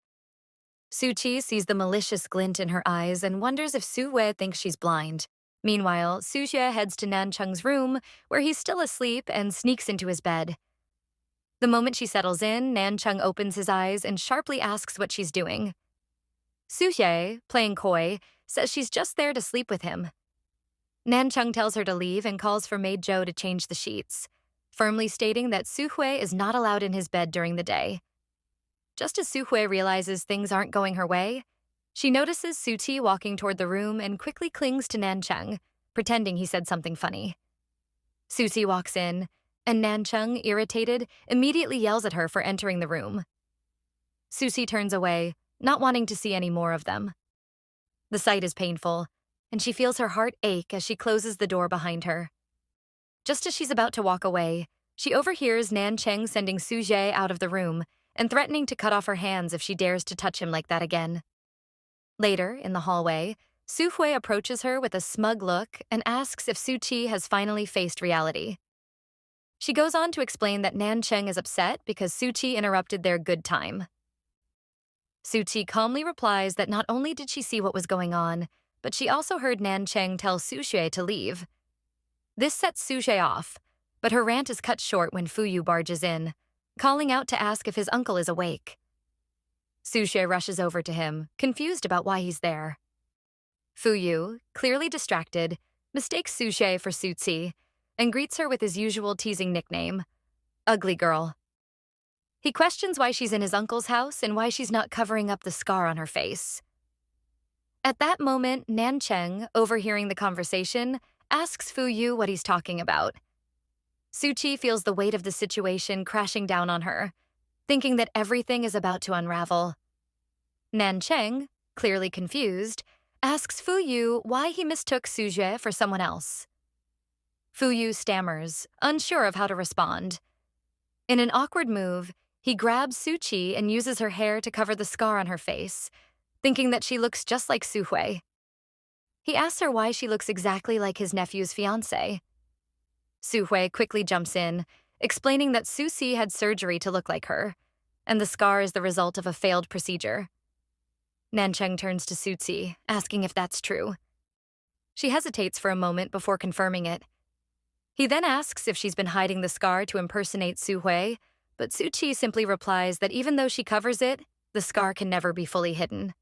Suchi sees the malicious glint in her eyes and wonders if Su Wei thinks she's blind. Meanwhile, Su Jie heads to Nanchang's room, where he's still asleep, and sneaks into his bed. The moment she settles in, Nanchang opens his eyes and sharply asks what she's doing. Su Jie, playing coy, says she's just there to sleep with him. Nanchang tells her to leave and calls for maid Zhou to change the sheets, firmly stating that Su Hui is not allowed in his bed during the day. Just as Su Hui realizes things aren't going her way, she notices Suchi walking toward the room and quickly clings to Nanchang, pretending he said something funny. Suchi walks in, and Nanchang, irritated, immediately yells at her for entering the room. Suchi turns away, not wanting to see any more of them. The sight is painful, and she feels her heart ache as she closes the door behind her. Just as she's about to walk away, she overhears Nanchang sending Su Jie out of the room and threatening to cut off her hands if she dares to touch him like that again. Later, in the hallway, Su Hui approaches her with a smug look and asks if Suchi has finally faced reality. She goes on to explain that Nanchang is upset because Suchi interrupted their good time. Suchi calmly replies that not only did she see what was going on, but she also heard Nanchang tell Su Jie to leave. This sets Su Jie off, but her rant is cut short when Fuyu barges in, calling out to ask if his uncle is awake. Su Jie rushes over to him, confused about why he's there. Fuyu, clearly distracted, mistakes Su Jie for Suci and greets her with his usual teasing nickname, Ugly Girl. He questions why she's in his uncle's house and why she's not covering up the scar on her face. At that moment, Nanchang, overhearing the conversation, asks Fuyu what he's talking about. Suchi feels the weight of the situation crashing down on her, thinking that everything is about to unravel. Nanchang, clearly confused, asks Fuyu why he mistook Su Jie for someone else. Fuyu stammers, unsure of how to respond. In an awkward move, he grabs Suchi and uses her hair to cover the scar on her face, thinking that she looks just like Su Hui. He asks her why she looks exactly like his nephew's fiancée. Su Hui quickly jumps in, explaining that Suci had surgery to look like her, and the scar is the result of a failed procedure. Nanchang turns to Suci, asking if that's true. She hesitates for a moment before confirming it. He then asks if she's been hiding the scar to impersonate Su Hui, but Suchi simply replies that even though she covers it, the scar can never be fully hidden.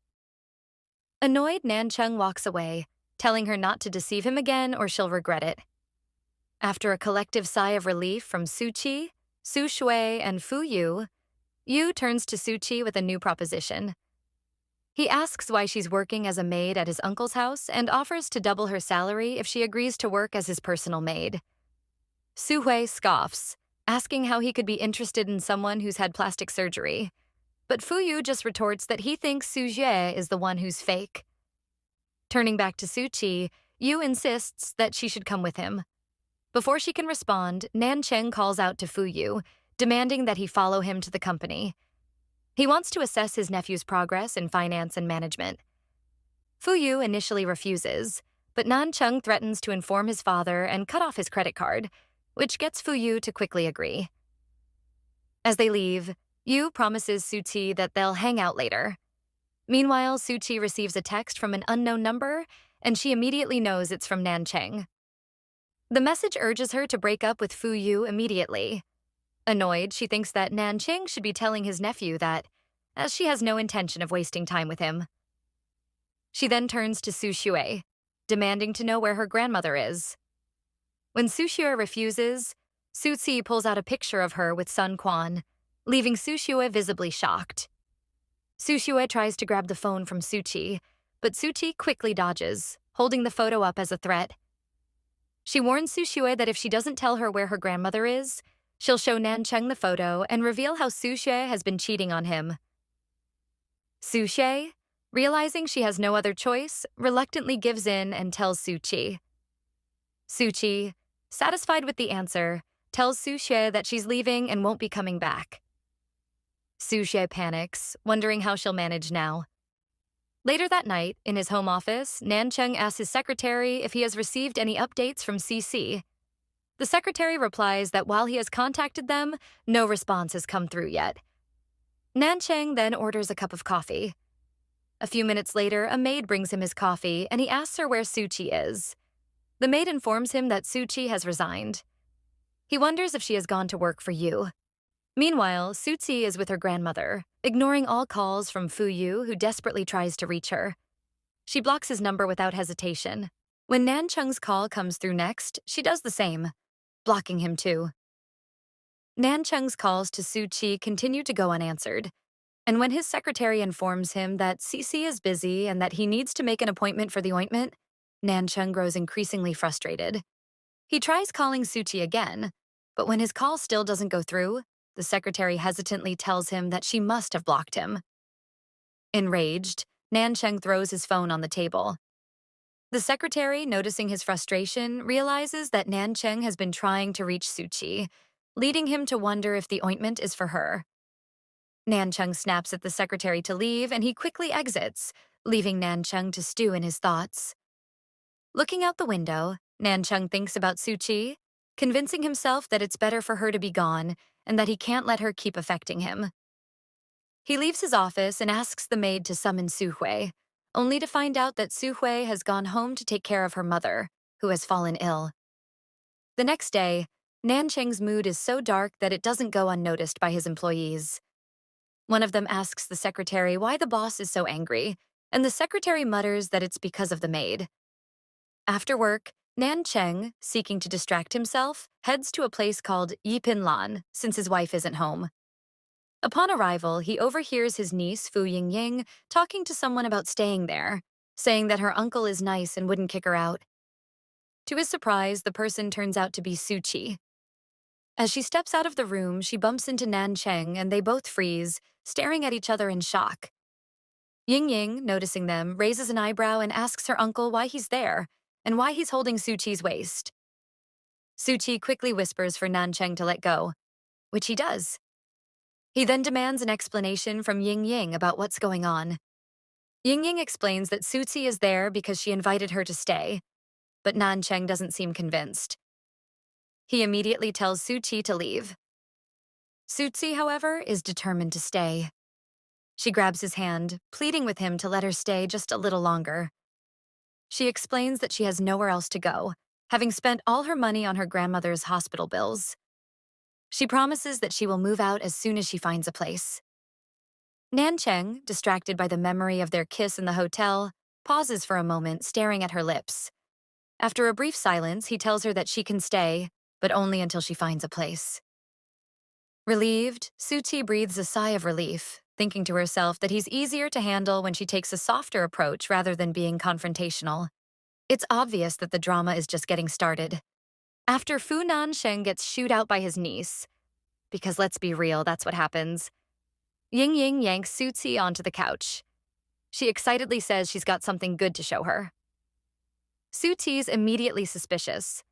Annoyed, Nanchang walks away, telling her not to deceive him again or she'll regret it. After a collective sigh of relief from Suchi, Su Shui, and Fuyu, Yu turns to Suchi with a new proposition. He asks why she's working as a maid at his uncle's house and offers to double her salary if she agrees to work as his personal maid. Su Hui scoffs, asking how he could be interested in someone who's had plastic surgery. But Fuyu just retorts that he thinks Su Jie is the one who's fake. Turning back to Suchi, Yu insists that she should come with him. Before she can respond, Nanchang calls out to Fuyu, demanding that he follow him to the company. He wants to assess his nephew's progress in finance and management. Fuyu initially refuses, but Nanchang threatens to inform his father and cut off his credit card, which gets Fuyu to quickly agree. As they leave, Yu promises Suchi that they'll hang out later. Meanwhile, Suchi receives a text from an unknown number, and she immediately knows it's from Nanchang. The message urges her to break up with Fuyu immediately. Annoyed, she thinks that Nanchang should be telling his nephew that, as she has no intention of wasting time with him. She then turns to Su Xue, demanding to know where her grandmother is. When Su Xue refuses, Suchi pulls out a picture of her with Sun Quan, leaving Su Xue visibly shocked. Su Xue tries to grab the phone from Suchi, but Suchi quickly dodges, holding the photo up as a threat. She warns Su Xue that if she doesn't tell her where her grandmother is, she'll show Nanchang the photo and reveal how Su Xue has been cheating on him. Su Xue, realizing she has no other choice, reluctantly gives in and tells Suchi. Suchi, satisfied with the answer, tells Su Xue that she's leaving and won't be coming back. Su Xue panics, wondering how she'll manage now. Later that night, in his home office, Nanchang asks his secretary if he has received any updates from CC. The secretary replies that while he has contacted them, no response has come through yet. Nanchang then orders a cup of coffee. A few minutes later, a maid brings him his coffee, and he asks her where Suchi is. The maid informs him that Suchi has resigned. He wonders if she has gone to work for Yu. Meanwhile, Suchi is with her grandmother, ignoring all calls from Fuyu, who desperately tries to reach her. She blocks his number without hesitation. When Nanchang's call comes through next, she does the same, blocking him too. Nanchang's calls to Suchi continue to go unanswered, and when his secretary informs him that CC is busy and that he needs to make an appointment for the ointment, Nanchang grows increasingly frustrated. He tries calling Suchi again, but when his call still doesn't go through, the secretary hesitantly tells him that she must have blocked him. Enraged, Nanchang throws his phone on the table. The secretary, noticing his frustration, realizes that Nanchang has been trying to reach Suchi, leading him to wonder if the ointment is for her. Nanchang snaps at the secretary to leave, and he quickly exits, leaving Nanchang to stew in his thoughts. Looking out the window, Nanchang thinks about Suchi, convincing himself that it's better for her to be gone and that he can't let her keep affecting him. He leaves his office and asks the maid to summon Su Hui, only to find out that Su Hui has gone home to take care of her mother, who has fallen ill. The next day, Nanchang's mood is so dark that it doesn't go unnoticed by his employees. One of them asks the secretary why the boss is so angry, and the secretary mutters that it's because of the maid. After work, Nanchang, seeking to distract himself, heads to a place called Yipinlan, since his wife isn't home. Upon arrival, he overhears his niece, Fu Yingying, talking to someone about staying there, saying that her uncle is nice and wouldn't kick her out. To his surprise, the person turns out to be Suchi. As she steps out of the room, she bumps into Nanchang and they both freeze, staring at each other in shock. Yingying, noticing them, raises an eyebrow and asks her uncle why he's there, and why he's holding Suchi's waist. Suchi quickly whispers for Nanchang to let go, which he does. He then demands an explanation from Yingying about what's going on. Yingying explains that Suchi is there because she invited her to stay, but Nanchang doesn't seem convinced. He immediately tells Suchi to leave. Suchi, however, is determined to stay. She grabs his hand, pleading with him to let her stay just a little longer. She explains that she has nowhere else to go, having spent all her money on her grandmother's hospital bills. She promises that she will move out as soon as she finds a place. Nanchang, distracted by the memory of their kiss in the hotel, pauses for a moment, staring at her lips. After a brief silence, he tells her that she can stay, but only until she finds a place. Relieved, Suchi breathes a sigh of relief, thinking to herself that he's easier to handle when she takes a softer approach rather than being confrontational. It's obvious that the drama is just getting started. After Fu Nanchang gets shooed out by his niece, because let's be real, that's what happens, Yingying yanks Suchi onto the couch. She excitedly says she's got something good to show her. Suchi's immediately suspicious.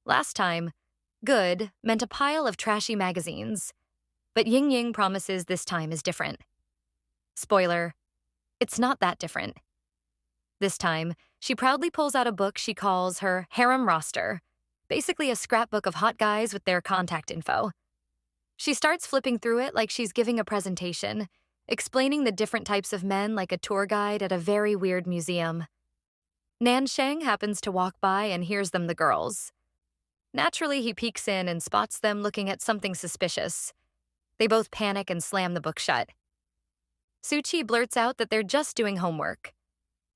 Last time, good meant a pile of trashy magazines, but Yingying promises this time is different. Spoiler, it's not that different. This time, she proudly pulls out a book she calls her harem roster, basically a scrapbook of hot guys with their contact info. She starts flipping through it like she's giving a presentation, explaining the different types of men like a tour guide at a very weird museum. Nanchang happens to walk by and hears them the girls. Naturally, he peeks in and spots them looking at something suspicious. They both panic and slam the book shut. Suchi blurts out that they're just doing homework.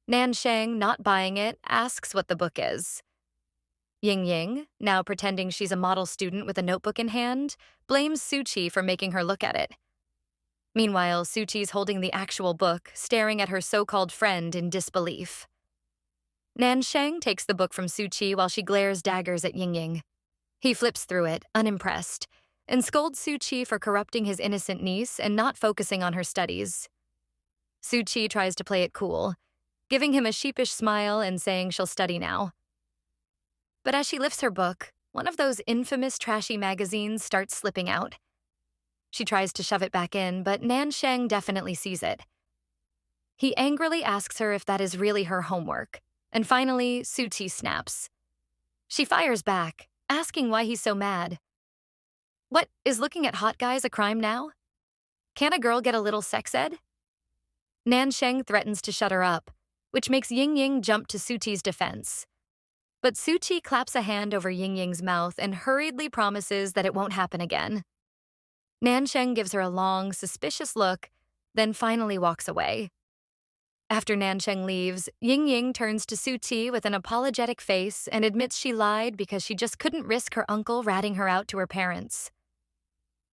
Nanchang, not buying it, asks what the book is. Ying, now pretending she's a model student with a notebook in hand, blames Suchi for making her look at it. Meanwhile, Suchi's holding the actual book, staring at her so-called friend in disbelief. Nanchang takes the book from Suchi while she glares daggers at Ying. He flips through it, unimpressed, and scolds Suchi for corrupting his innocent niece and not focusing on her studies. Suchi tries to play it cool, giving him a sheepish smile and saying she'll study now. But as she lifts her book, one of those infamous trashy magazines starts slipping out. She tries to shove it back in, but Nanchang definitely sees it. He angrily asks her if that is really her homework, and finally, Suchi snaps. She fires back, asking why he's so mad. What, is looking at hot guys a crime now? Can't a girl get a little sex ed? Nanchang threatens to shut her up, which makes Ying jump to Suchi's defense. But Suchi claps a hand over Ying's mouth and hurriedly promises that it won't happen again. Nanchang gives her a long, suspicious look, then finally walks away. After Nanchang leaves, Ying turns to Suchi with an apologetic face and admits she lied because she just couldn't risk her uncle ratting her out to her parents.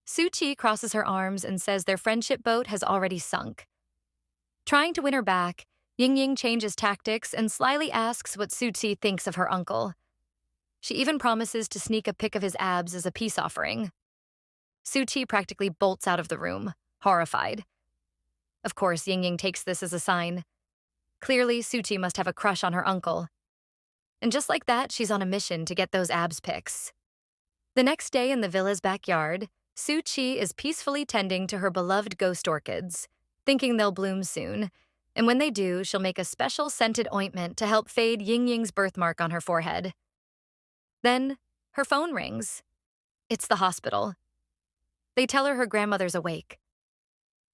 Suchi crosses her arms and says their friendship boat has already sunk. Trying to win her back, Ying changes tactics and slyly asks what Suchi thinks of her uncle. She even promises to sneak a pic of his abs as a peace offering. Suchi practically bolts out of the room, horrified. Of course, Ying takes this as a sign. Clearly, Suchi must have a crush on her uncle. And just like that, she's on a mission to get those abs pics. The next day in the villa's backyard, Suchi is peacefully tending to her beloved ghost orchids, thinking they'll bloom soon, and when they do, she'll make a special scented ointment to help fade Ying's birthmark on her forehead. Then, her phone rings. It's the hospital. They tell her grandmother's awake.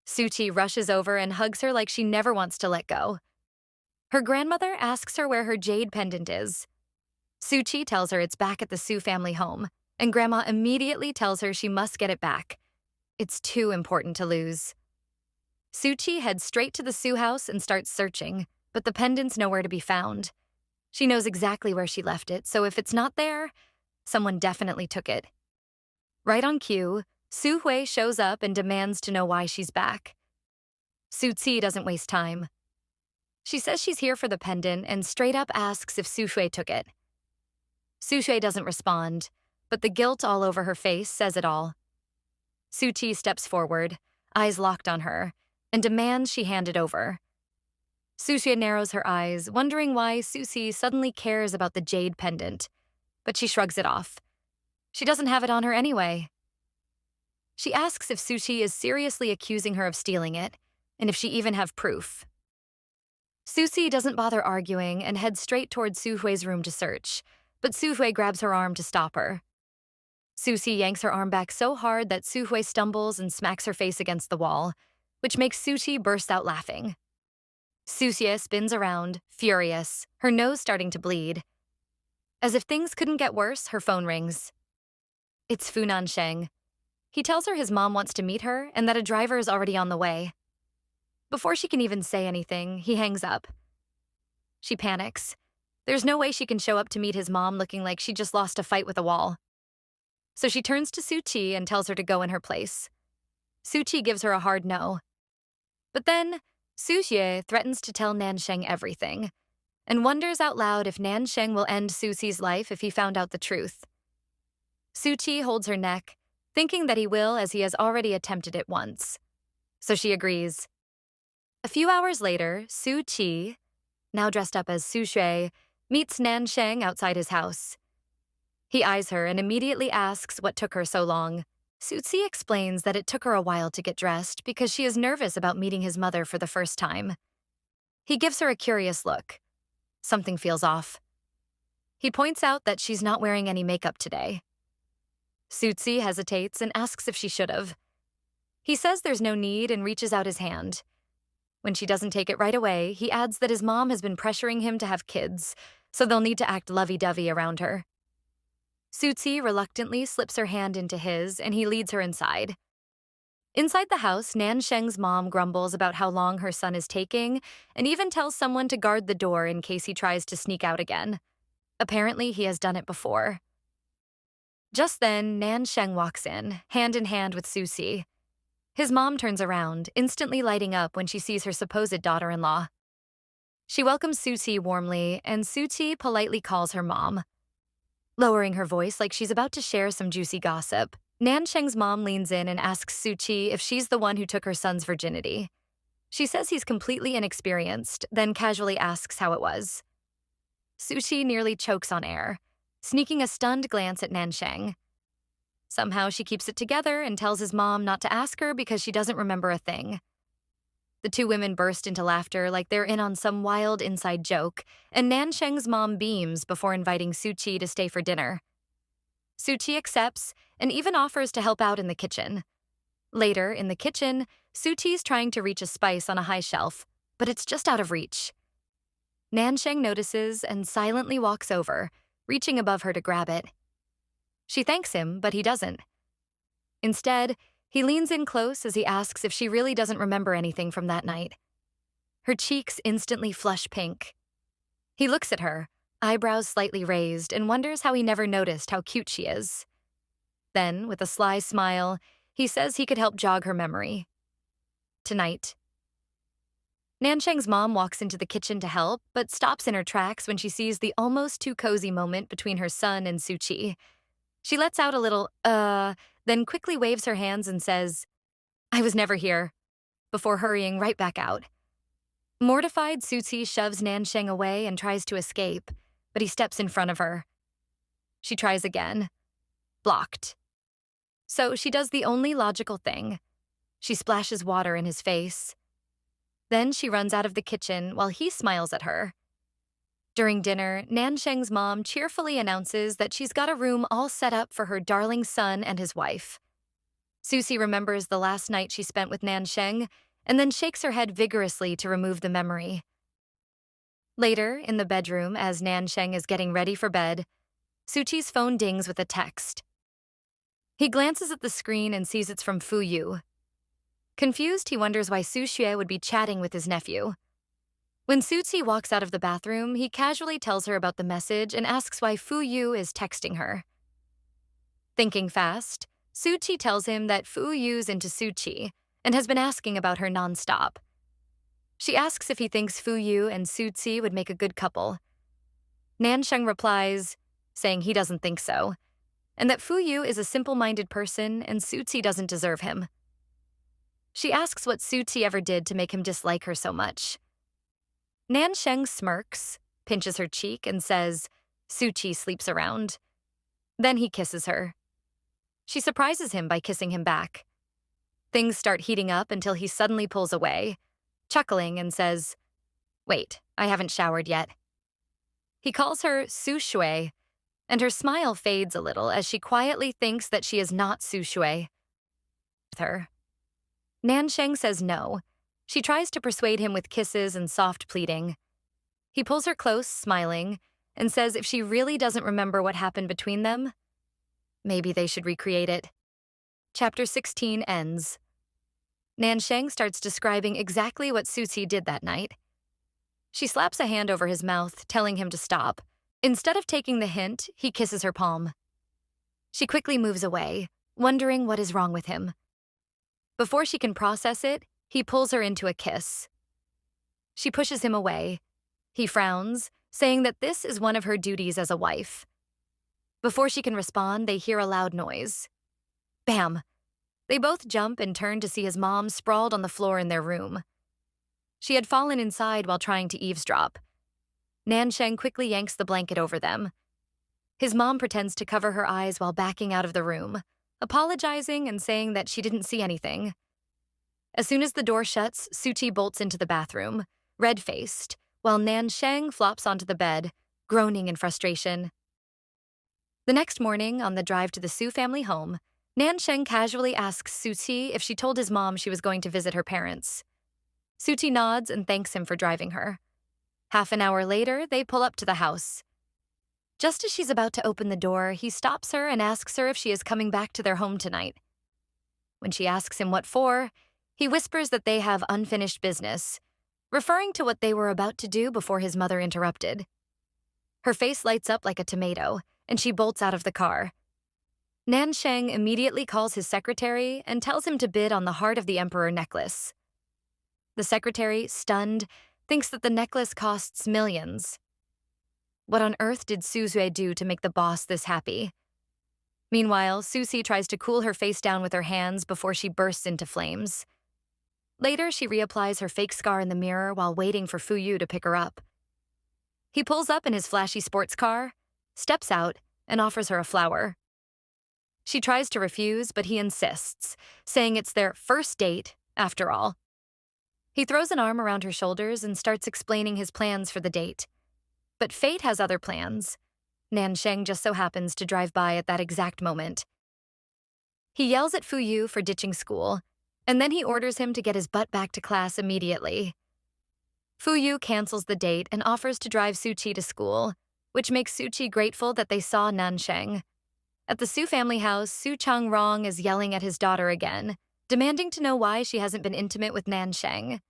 Suchi rushes over and hugs her like she never wants to let go. Her grandmother asks her where her jade pendant is. Suchi tells her it's back at the Su family home, and Grandma immediately tells her she must get it back. It's too important to lose. Suchi heads straight to the Su house and starts searching, but the pendant's nowhere to be found. She knows exactly where she left it, so if it's not there, someone definitely took it. Right on cue, Su Hui shows up and demands to know why she's back. Suchi doesn't waste time. She says she's here for the pendant and straight up asks if Su Hui took it. Su Hui doesn't respond, but the guilt all over her face says it all. Suchi steps forward, eyes locked on her, and demands she hand it over. Su Hui narrows her eyes, wondering why Suchi suddenly cares about the jade pendant, but she shrugs it off. She doesn't have it on her anyway. She asks if Suchi is seriously accusing her of stealing it, and if she even have proof. Suchi doesn't bother arguing and heads straight toward Su Hui's room to search, but Su Hui grabs her arm to stop her. Suchi yanks her arm back so hard that Su Hui stumbles and smacks her face against the wall, which makes Suchi burst out laughing. Suchi spins around, furious, her nose starting to bleed. As if things couldn't get worse, her phone rings. It's Fu Nanchang. He tells her his mom wants to meet her and that a driver is already on the way. Before she can even say anything, he hangs up. She panics. There's no way she can show up to meet his mom looking like she just lost a fight with a wall. So she turns to Suchi and tells her to go in her place. Suchi gives her a hard no. But then, Suchi threatens to tell Nanchang everything, and wonders out loud if Nanchang will end Suchi's life if he found out the truth. Suchi holds her neck, thinking that he will as he has already attempted it once. So she agrees. A few hours later, Suchi, now dressed up as Su Hui, meets Nanchang outside his house. He eyes her and immediately asks what took her so long. Suchi explains that it took her a while to get dressed because she is nervous about meeting his mother for the first time. He gives her a curious look. Something feels off. He points out that she's not wearing any makeup today. Suchi hesitates and asks if she should have. He says there's no need and reaches out his hand. When she doesn't take it right away, he adds that his mom has been pressuring him to have kids, so they'll need to act lovey-dovey around her. Suchi reluctantly slips her hand into his, and he leads her inside. Inside the house, Nanchang's mom grumbles about how long her son is taking and even tells someone to guard the door in case he tries to sneak out again. Apparently, he has done it before. Just then, Nanchang walks in hand with Suchi. His mom turns around, instantly lighting up when she sees her supposed daughter-in-law. She welcomes Suchi warmly, and Suchi politely calls her mom. Lowering her voice like she's about to share some juicy gossip, Nanchang's mom leans in and asks Suchi if she's the one who took her son's virginity. She says he's completely inexperienced, then casually asks how it was. Suchi nearly chokes on air, sneaking a stunned glance at Nanchang. Somehow she keeps it together and tells his mom not to ask her because she doesn't remember a thing. The two women burst into laughter like they're in on some wild inside joke, and Nanchang's mom beams before inviting Suchi to stay for dinner. Suchi accepts and even offers to help out in the kitchen. Later, in the kitchen, Suchi's trying to reach a spice on a high shelf, but it's just out of reach. Nanchang notices and silently walks over, reaching above her to grab it. She thanks him, but he doesn't. Instead, he leans in close as he asks if she really doesn't remember anything from that night. Her cheeks instantly flush pink. He looks at her, eyebrows slightly raised, and wonders how he never noticed how cute she is. Then, with a sly smile, he says he could help jog her memory. Tonight. Nanchang's mom walks into the kitchen to help, but stops in her tracks when she sees the almost too cozy moment between her son and Suchi. She lets out a little, then quickly waves her hands and says, "I was never here," before hurrying right back out. Mortified, Suchi shoves Nanchang away and tries to escape, but he steps in front of her. She tries again. Blocked. So she does the only logical thing. She splashes water in his face. Then she runs out of the kitchen while he smiles at her. During dinner, Nanchang's mom cheerfully announces that she's got a room all set up for her darling son and his wife. Suchi remembers the last night she spent with Nanchang and then shakes her head vigorously to remove the memory. Later, in the bedroom, as Nanchang is getting ready for bed, Suchi's phone dings with a text. He glances at the screen and sees it's from Fuyu. Confused, he wonders why Su Xue would be chatting with his nephew. When Suchi walks out of the bathroom, he casually tells her about the message and asks why Fuyu is texting her. Thinking fast, Suchi tells him that Fuyu's into Suchi and has been asking about her nonstop. She asks if he thinks Fuyu and Suchi would make a good couple. Nanchang replies, saying he doesn't think so, and that Fuyu is a simple-minded person and Suchi doesn't deserve him. She asks what Suchi ever did to make him dislike her so much. Nanchang smirks, pinches her cheek, and says, "Suchi sleeps around." Then he kisses her. She surprises him by kissing him back. Things start heating up until he suddenly pulls away, chuckling and says, "Wait, I haven't showered yet." He calls her Su Xue, and her smile fades a little as she quietly thinks that she is not Su Xue. With her. Nanchang says no. She tries to persuade him with kisses and soft pleading. He pulls her close, smiling, and says if she really doesn't remember what happened between them, maybe they should recreate it. Chapter 16 ends. Nanchang starts describing exactly what Suchi did that night. She slaps a hand over his mouth, telling him to stop. Instead of taking the hint, he kisses her palm. She quickly moves away, wondering what is wrong with him. Before she can process it, he pulls her into a kiss. She pushes him away. He frowns, saying that this is one of her duties as a wife. Before she can respond, they hear a loud noise. Bam! They both jump and turn to see his mom sprawled on the floor in their room. She had fallen inside while trying to eavesdrop. Nanchang quickly yanks the blanket over them. His mom pretends to cover her eyes while backing out of the room, apologizing and saying that she didn't see anything. As soon as the door shuts, Suchi bolts into the bathroom, red-faced, while Nanchang flops onto the bed, groaning in frustration. The next morning, on the drive to the Su family home, Nanchang casually asks Suchi if she told his mom she was going to visit her parents. Suchi nods and thanks him for driving her. Half an hour later, they pull up to the house. Just as she's about to open the door, he stops her and asks her if she is coming back to their home tonight. When she asks him what for, he whispers that they have unfinished business, referring to what they were about to do before his mother interrupted. Her face lights up like a tomato, and she bolts out of the car. Nanchang immediately calls his secretary and tells him to bid on the Heart of the Emperor necklace. The secretary, stunned, thinks that the necklace costs millions. What on earth did Suzue do to make the boss this happy? Meanwhile, Susi tries to cool her face down with her hands before she bursts into flames. Later, she reapplies her fake scar in the mirror while waiting for Fuyu to pick her up. He pulls up in his flashy sports car, steps out, and offers her a flower. She tries to refuse, but he insists, saying it's their first date, after all. He throws an arm around her shoulders and starts explaining his plans for the date. But fate has other plans. Nanchang just so happens to drive by at that exact moment. He yells at Fuyu for ditching school, and then he orders him to get his butt back to class immediately. Fuyu cancels the date and offers to drive Suchi to school, which makes Suchi grateful that they saw Nanchang. At the Su family house, Su Changrong is yelling at his daughter again, demanding to know why she hasn't been intimate with Nanchang.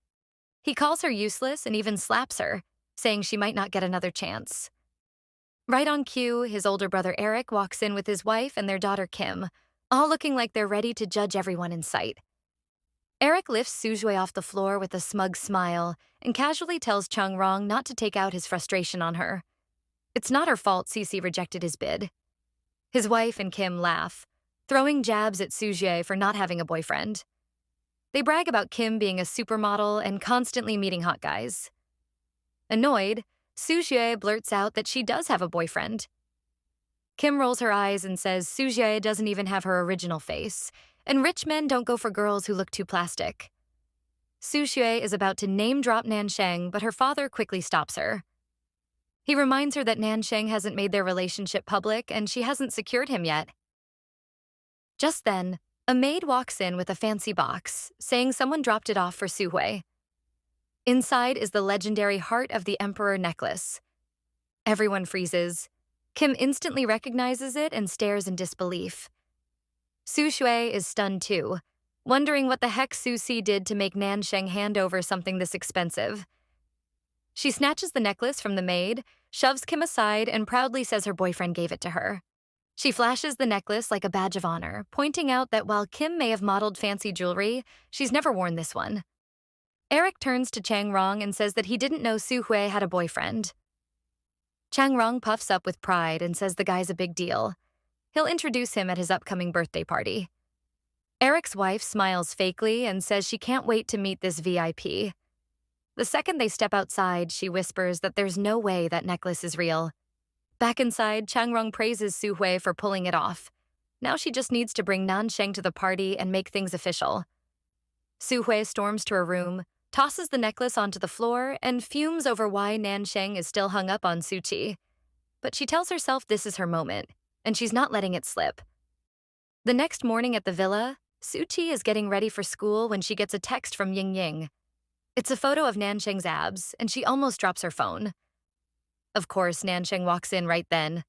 He calls her useless and even slaps her, saying she might not get another chance. Right on cue, his older brother Eric walks in with his wife and their daughter Kim, all looking like they're ready to judge everyone in sight. Eric lifts Suzue off the floor with a smug smile and casually tells Changrong not to take out his frustration on her. It's not her fault Cece rejected his bid. His wife and Kim laugh, throwing jabs at Suzue for not having a boyfriend. They brag about Kim being a supermodel and constantly meeting hot guys. Annoyed, Suzue blurts out that she does have a boyfriend. Kim rolls her eyes and says Suzue doesn't even have her original face, and rich men don't go for girls who look too plastic. Suzue is about to name-drop Nanchang, but her father quickly stops her. He reminds her that Nanchang hasn't made their relationship public and she hasn't secured him yet. Just then, a maid walks in with a fancy box, saying someone dropped it off for Suhui. Inside is the legendary Heart of the Emperor necklace. Everyone freezes. Kim instantly recognizes it and stares in disbelief. Su Shui is stunned too, wondering what the heck Susi did to make Nanchang hand over something this expensive. She snatches the necklace from the maid, shoves Kim aside, and proudly says her boyfriend gave it to her. She flashes the necklace like a badge of honor, pointing out that while Kim may have modeled fancy jewelry, she's never worn this one. Eric turns to Changrong and says that he didn't know Su Hui had a boyfriend. Changrong puffs up with pride and says the guy's a big deal. He'll introduce him at his upcoming birthday party. Eric's wife smiles fakely and says she can't wait to meet this VIP. The second they step outside, she whispers that there's no way that necklace is real. Back inside, Changrong praises Su Hui for pulling it off. Now she just needs to bring Nanchang to the party and make things official. Su Hui storms to her room, tosses the necklace onto the floor, and fumes over why Nanchang is still hung up on Suchi. But she tells herself this is her moment, and she's not letting it slip. The next morning at the villa, Suchi is getting ready for school when she gets a text from Ying Ying. It's a photo of Nanchang's abs, and she almost drops her phone. Of course, Nanchang walks in right then.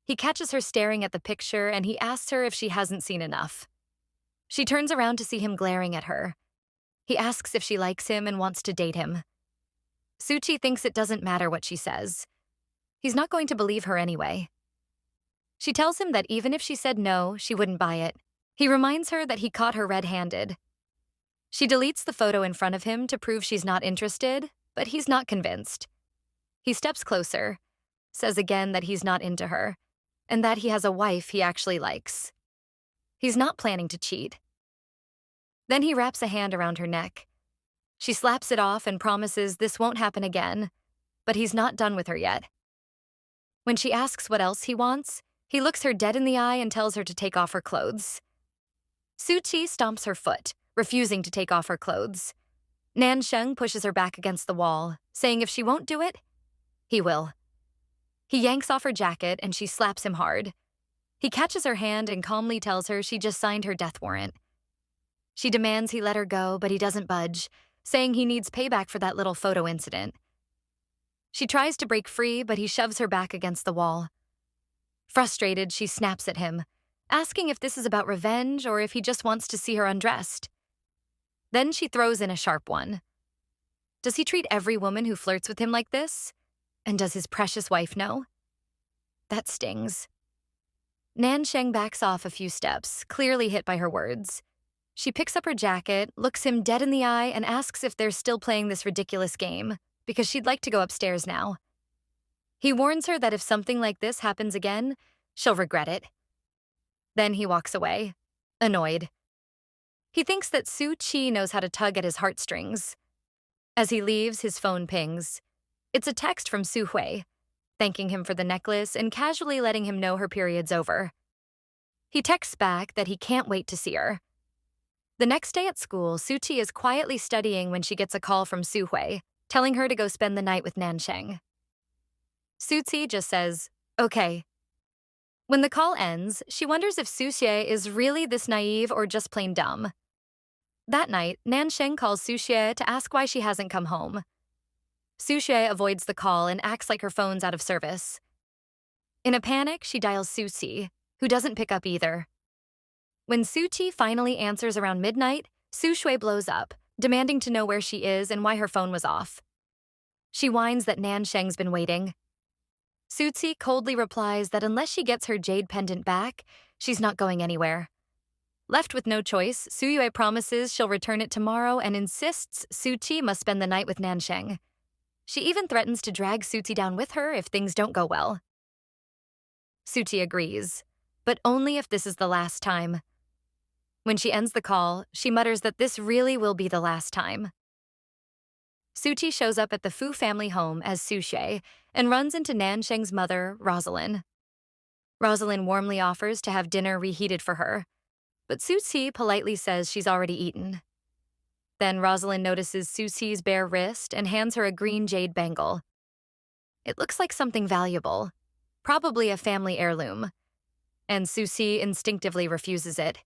He catches her staring at the picture, and he asks her if she hasn't seen enough. She turns around to see him glaring at her. He asks if she likes him and wants to date him. Suchi thinks it doesn't matter what she says. He's not going to believe her anyway. She tells him that even if she said no, she wouldn't buy it. He reminds her that he caught her red-handed. She deletes the photo in front of him to prove she's not interested, but he's not convinced. He steps closer, says again that he's not into her, and that he has a wife he actually likes. He's not planning to cheat. Then he wraps a hand around her neck. She slaps it off and promises this won't happen again, but he's not done with her yet. When she asks what else he wants, He looks her dead in the eye and tells her to take off her clothes. Suchi stomps her foot, refusing to take off her clothes. Nanchang pushes her back against the wall, saying if she won't do it, he will. He yanks off her jacket and she slaps him hard. He catches her hand and calmly tells her she just signed her death warrant. She demands he let her go, but he doesn't budge, saying he needs payback for that little photo incident. She tries to break free, but he shoves her back against the wall. Frustrated, she snaps at him, asking if this is about revenge or if he just wants to see her undressed. Then she throws in a sharp one. Does he treat every woman who flirts with him like this? And does his precious wife know? That stings. Nanchang backs off a few steps, clearly hit by her words. She picks up her jacket, looks him dead in the eye, and asks if they're still playing this ridiculous game, because she'd like to go upstairs now. He warns her that if something like this happens again, she'll regret it. Then he walks away, annoyed. He thinks that Suchi knows how to tug at his heartstrings. As he leaves, his phone pings. It's a text from Suhui, thanking him for the necklace and casually letting him know her period's over. He texts back that he can't wait to see her. The next day at school, Suchi is quietly studying when she gets a call from Suhui, telling her to go spend the night with Nanchang. Suchi just says, okay. When the call ends, she wonders if Suchi is really this naive or just plain dumb. That night, Nanchang calls Suchi to ask why she hasn't come home. Suchi avoids the call and acts like her phone's out of service. In a panic, she dials Suchi, who doesn't pick up either. When Suchi finally answers around midnight, Suchi blows up, demanding to know where she is and why her phone was off. She whines that Nanchang's been waiting. Suchi coldly replies that unless she gets her jade pendant back, she's not going anywhere. Left with no choice, Suyu promises she'll return it tomorrow and insists Suchi must spend the night with Nanchang. She even threatens to drag Suchi down with her if things don't go well. Suchi agrees, but only if this is the last time. When she ends the call, she mutters that this really will be the last time. Suchi shows up at the Fu family home as Sushi and runs into Nanchang's mother, Rosalind. Rosalind warmly offers to have dinner reheated for her, but Suchi politely says she's already eaten. Then Rosalind notices Suchi's bare wrist and hands her a green jade bangle. It looks like something valuable, probably a family heirloom, and Suchi instinctively refuses it.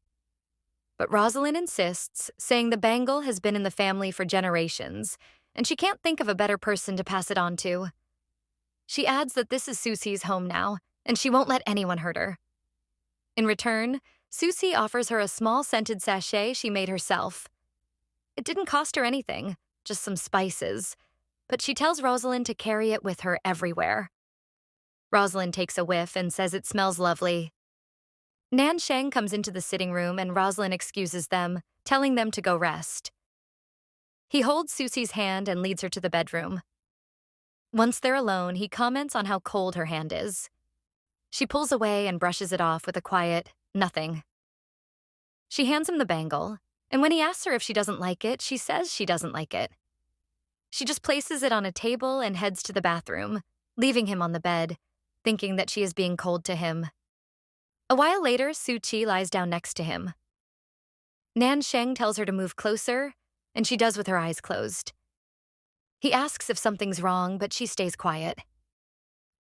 But Rosalind insists, saying the bangle has been in the family for generations, and she can't think of a better person to pass it on to. She adds that this is Suchi's home now, and she won't let anyone hurt her. In return, Suchi offers her a small scented sachet she made herself. It didn't cost her anything, just some spices, but she tells Rosalind to carry it with her everywhere. Rosalind takes a whiff and says it smells lovely. Nanchang comes into the sitting room and Rosalind excuses them, telling them to go rest. He holds Suchi's hand and leads her to the bedroom. Once they're alone, he comments on how cold her hand is. She pulls away and brushes it off with a quiet, nothing. She hands him the bangle, and when he asks her if she doesn't like it, she says she doesn't like it. She just places it on a table and heads to the bathroom, leaving him on the bed, thinking that she is being cold to him. A while later, Suchi lies down next to him. Nanchang tells her to move closer, and she does with her eyes closed. He asks if something's wrong, but she stays quiet.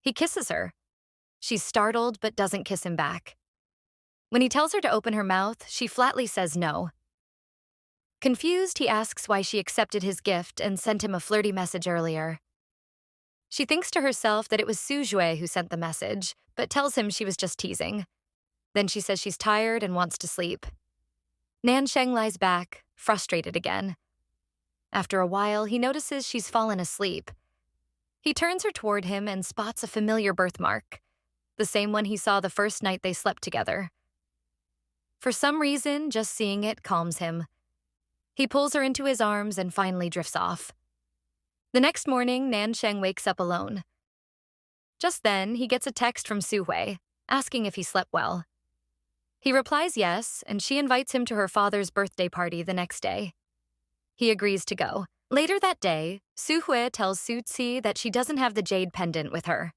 He kisses her. She's startled, but doesn't kiss him back. When he tells her to open her mouth, she flatly says no. Confused, he asks why she accepted his gift and sent him a flirty message earlier. She thinks to herself that it was Sujue who sent the message, but tells him she was just teasing. Then she says she's tired and wants to sleep. Nanchang lies back, frustrated again. After a while, he notices she's fallen asleep. He turns her toward him and spots a familiar birthmark, the same one he saw the first night they slept together. For some reason, just seeing it calms him. He pulls her into his arms and finally drifts off. The next morning, Nanchang wakes up alone. Just then, he gets a text from Suhui, asking if he slept well. He replies yes, and she invites him to her father's birthday party the next day. He agrees to go. Later that day, Suhui tells Suchi that she doesn't have the jade pendant with her.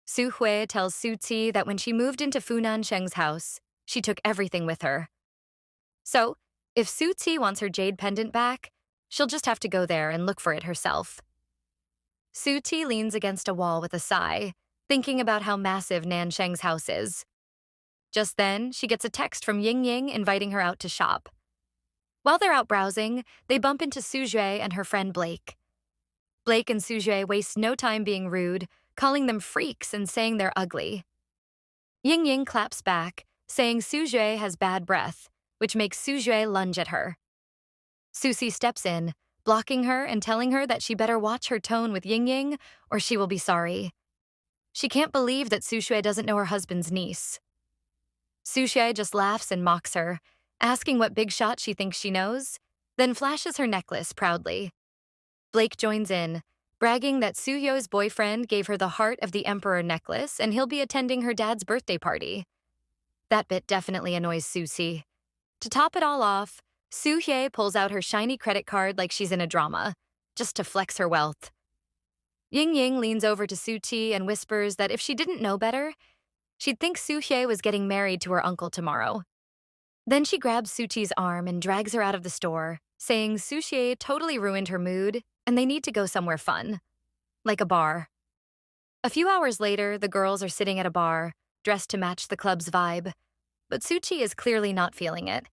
Su Hui tells Suchi that when she moved into Fu Nanchang's house, she took everything with her. So, if Suchi wants her jade pendant back, she'll just have to go there and look for it herself. Suchi leans against a wall with a sigh, thinking about how massive Nanchang's house is. Just then, she gets a text from Ying Ying inviting her out to shop. While they're out browsing, they bump into Sujue and her friend Blake. Blake and Sujue waste no time being rude, calling them freaks and saying they're ugly. Ying Ying claps back, saying Sujue has bad breath, which makes Sujue lunge at her. Susie steps in, blocking her and telling her that she better watch her tone with Ying Ying or she will be sorry. She can't believe that Sujue doesn't know her husband's niece. Sujue just laughs and mocks her, asking what big shot she thinks she knows, then flashes her necklace proudly. Blake joins in, bragging that Suyo's boyfriend gave her the Heart of the Emperor necklace and he'll be attending her dad's birthday party. That bit definitely annoys Susie. To top it all off, Soo-hye pulls out her shiny credit card like she's in a drama, just to flex her wealth. Ying Ying leans over to Suchi and whispers that if she didn't know better, she'd think Soo-hye was getting married to her uncle tomorrow. Then she grabs Suchi's arm and drags her out of the store, saying Soo-hye totally ruined her mood and they need to go somewhere fun, like a bar. A few hours later, the girls are sitting at a bar, dressed to match the club's vibe, but Suchi is clearly not feeling it.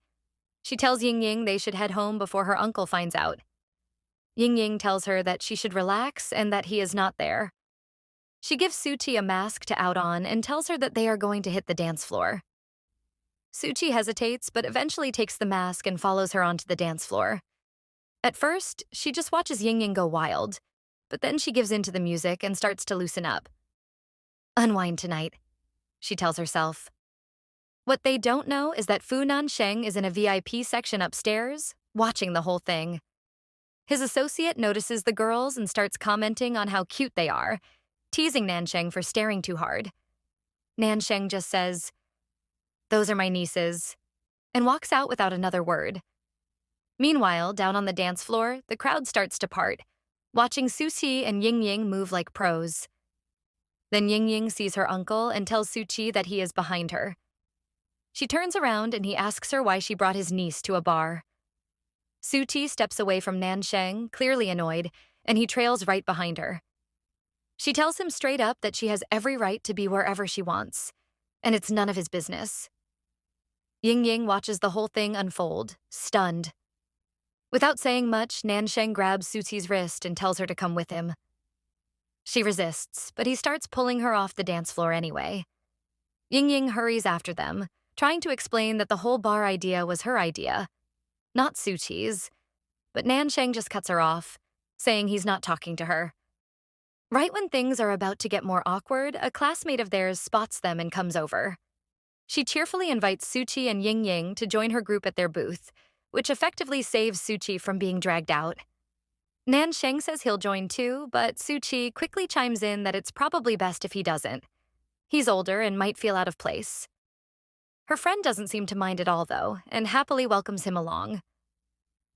She tells Ying Ying they should head home before her uncle finds out. Ying Ying tells her that she should relax and that he is not there. She gives Suchi a mask to out on and tells her that they are going to hit the dance floor. Suchi hesitates, but eventually takes the mask and follows her onto the dance floor. At first, she just watches Ying Ying go wild, but then she gives in to the music and starts to loosen up. Unwind tonight, she tells herself. What they don't know is that Fu Nanchang is in a VIP section upstairs, watching the whole thing. His associate notices the girls and starts commenting on how cute they are, teasing Nanchang for staring too hard. Nanchang just says, "Those are my nieces," and walks out without another word. Meanwhile, down on the dance floor, the crowd starts to part, watching Suchi and Ying Ying move like pros. Then Ying Ying sees her uncle and tells Suchi that he is behind her. She turns around and he asks her why she brought his niece to a bar. Suchi steps away from Nanchang, clearly annoyed, and he trails right behind her. She tells him straight up that she has every right to be wherever she wants, and it's none of his business. Ying Ying watches the whole thing unfold, stunned. Without saying much, Nanchang grabs Suchi's wrist and tells her to come with him. She resists, but he starts pulling her off the dance floor anyway. Ying Ying hurries after them, trying to explain that the whole bar idea was her idea, not Suchi's, but Nanchang just cuts her off, saying he's not talking to her. Right when things are about to get more awkward, a classmate of theirs spots them and comes over. She cheerfully invites Suchi and Ying Ying to join her group at their booth, which effectively saves Suchi from being dragged out. Nanchang says he'll join too, but Suchi quickly chimes in that it's probably best if he doesn't. He's older and might feel out of place. Her friend doesn't seem to mind at all, though, and happily welcomes him along.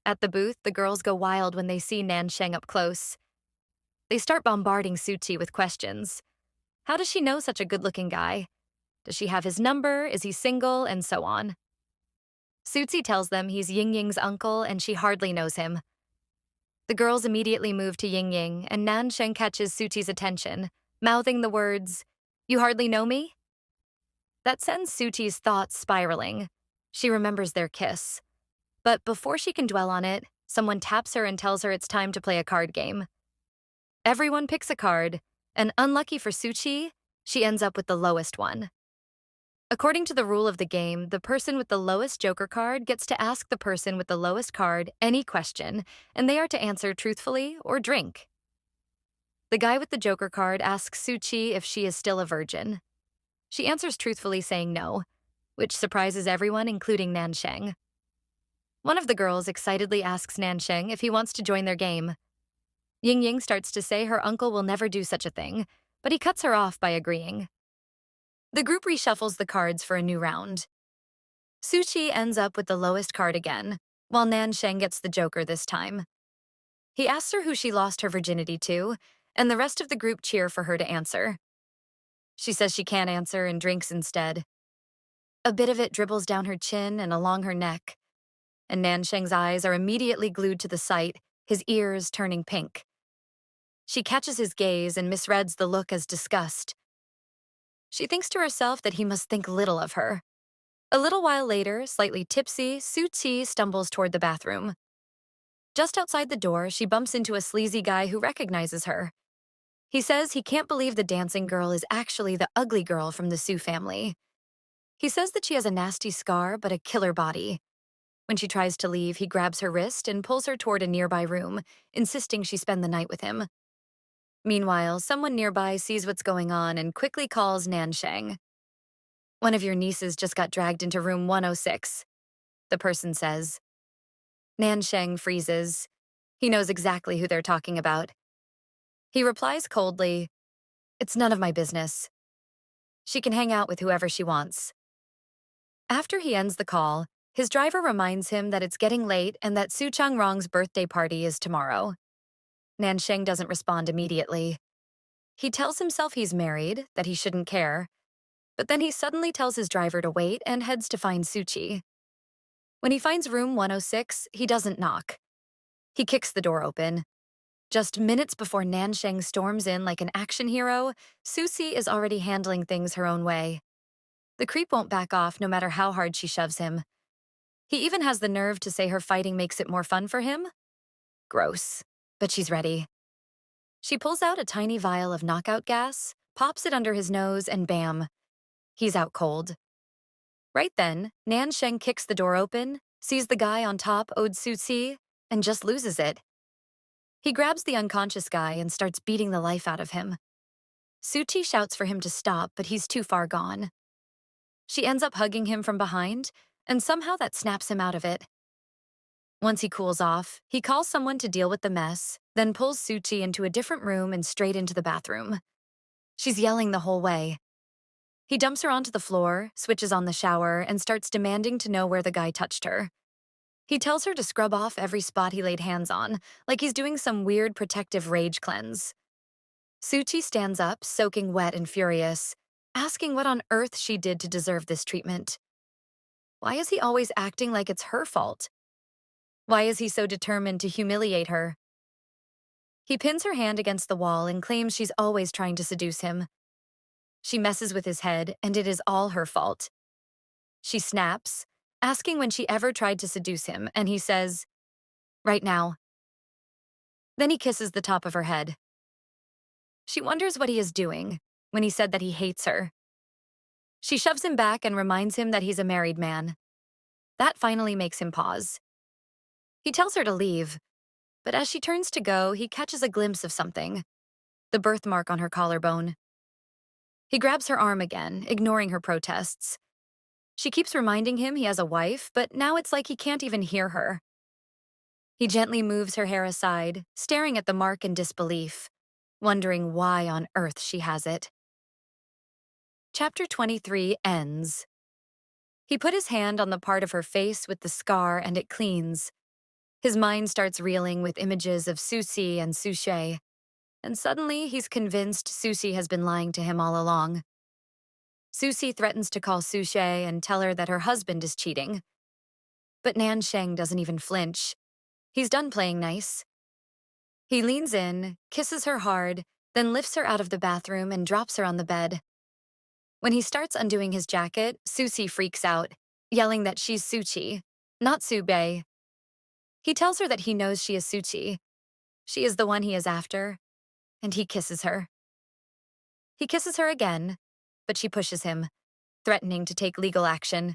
At the booth, the girls go wild when they see Nanchang up close. They start bombarding Suchi with questions. How does she know such a good-looking guy? Does she have his number? Is he single? And so on. Suchi tells them he's Ying Ying's uncle and she hardly knows him. The girls immediately move to Ying Ying, and Nanchang catches Suchi's attention, mouthing the words, "You hardly know me?" That sends Suchi's thoughts spiraling. She remembers their kiss. But before she can dwell on it, someone taps her and tells her it's time to play a card game. Everyone picks a card, and unlucky for Suchi, she ends up with the lowest one. According to the rule of the game, the person with the lowest joker card gets to ask the person with the lowest card any question, and they are to answer truthfully or drink. The guy with the joker card asks Suchi if she is still a virgin. She answers truthfully, saying no, which surprises everyone, including Nanchang. One of the girls excitedly asks Nanchang if he wants to join their game. Ying Ying starts to say her uncle will never do such a thing, but he cuts her off by agreeing. The group reshuffles the cards for a new round. Suchi ends up with the lowest card again, while Nanchang gets the joker this time. He asks her who she lost her virginity to, and the rest of the group cheer for her to answer. She says she can't answer and drinks instead. A bit of it dribbles down her chin and along her neck, and Nanchang's eyes are immediately glued to the sight, his ears turning pink. She catches his gaze and misreads the look as disgust. She thinks to herself that he must think little of her. A little while later, slightly tipsy, Suchi stumbles toward the bathroom. Just outside the door, she bumps into a sleazy guy who recognizes her. He says he can't believe the dancing girl is actually the ugly girl from the Su family. He says that she has a nasty scar but a killer body. When she tries to leave, he grabs her wrist and pulls her toward a nearby room, insisting she spend the night with him. Meanwhile, someone nearby sees what's going on and quickly calls Nanchang. "One of your nieces just got dragged into room 106, the person says. Nanchang freezes. He knows exactly who they're talking about. He replies coldly, "It's none of my business. She can hang out with whoever she wants." After he ends the call, his driver reminds him that it's getting late and that Su Changrong's birthday party is tomorrow. Nanchang doesn't respond immediately. He tells himself he's married, that he shouldn't care, but then he suddenly tells his driver to wait and heads to find Suchi. When he finds room 106, he doesn't knock. He kicks the door open. Just minutes before Nanchang storms in like an action hero, Suchi is already handling things her own way. The creep won't back off no matter how hard she shoves him. He even has the nerve to say her fighting makes it more fun for him? Gross. But she's ready. She pulls out a tiny vial of knockout gas, pops it under his nose, and bam, he's out cold. Right then, Nanchang kicks the door open, sees the guy on top owed Suchi, and just loses it. He grabs the unconscious guy and starts beating the life out of him. Suchi shouts for him to stop, but he's too far gone. She ends up hugging him from behind, and somehow that snaps him out of it. Once he cools off, he calls someone to deal with the mess, then pulls Suchi into a different room and straight into the bathroom. She's yelling the whole way. He dumps her onto the floor, switches on the shower, and starts demanding to know where the guy touched her. He tells her to scrub off every spot he laid hands on, like he's doing some weird protective rage cleanse. Suchi stands up, soaking wet and furious, asking what on earth she did to deserve this treatment. Why is he always acting like it's her fault? Why is he so determined to humiliate her? He pins her hand against the wall and claims she's always trying to seduce him. She messes with his head, and it is all her fault. She snaps, asking when she ever tried to seduce him, and he says, "Right now." Then he kisses the top of her head. She wonders what he is doing when he said that he hates her. She shoves him back and reminds him that he's a married man. That finally makes him pause. He tells her to leave, but as she turns to go, he catches a glimpse of something, the birthmark on her collarbone. He grabs her arm again, ignoring her protests. She keeps reminding him he has a wife, but now it's like he can't even hear her. He gently moves her hair aside, staring at the mark in disbelief, wondering why on earth she has it. Chapter 23 ends. He put his hand on the part of her face with the scar and it cleans. His mind starts reeling with images of Suchi and Suche, and suddenly he's convinced Suchi has been lying to him all along. Suchi threatens to call Suche and tell her that her husband is cheating. But Nanchang doesn't even flinch. He's done playing nice. He leans in, kisses her hard, then lifts her out of the bathroom and drops her on the bed. When he starts undoing his jacket, Suchi freaks out, yelling that she's Suchi, not Sube. He tells her that he knows she is Suchi. She is the one he is after, and he kisses her. He kisses her again, but she pushes him, threatening to take legal action.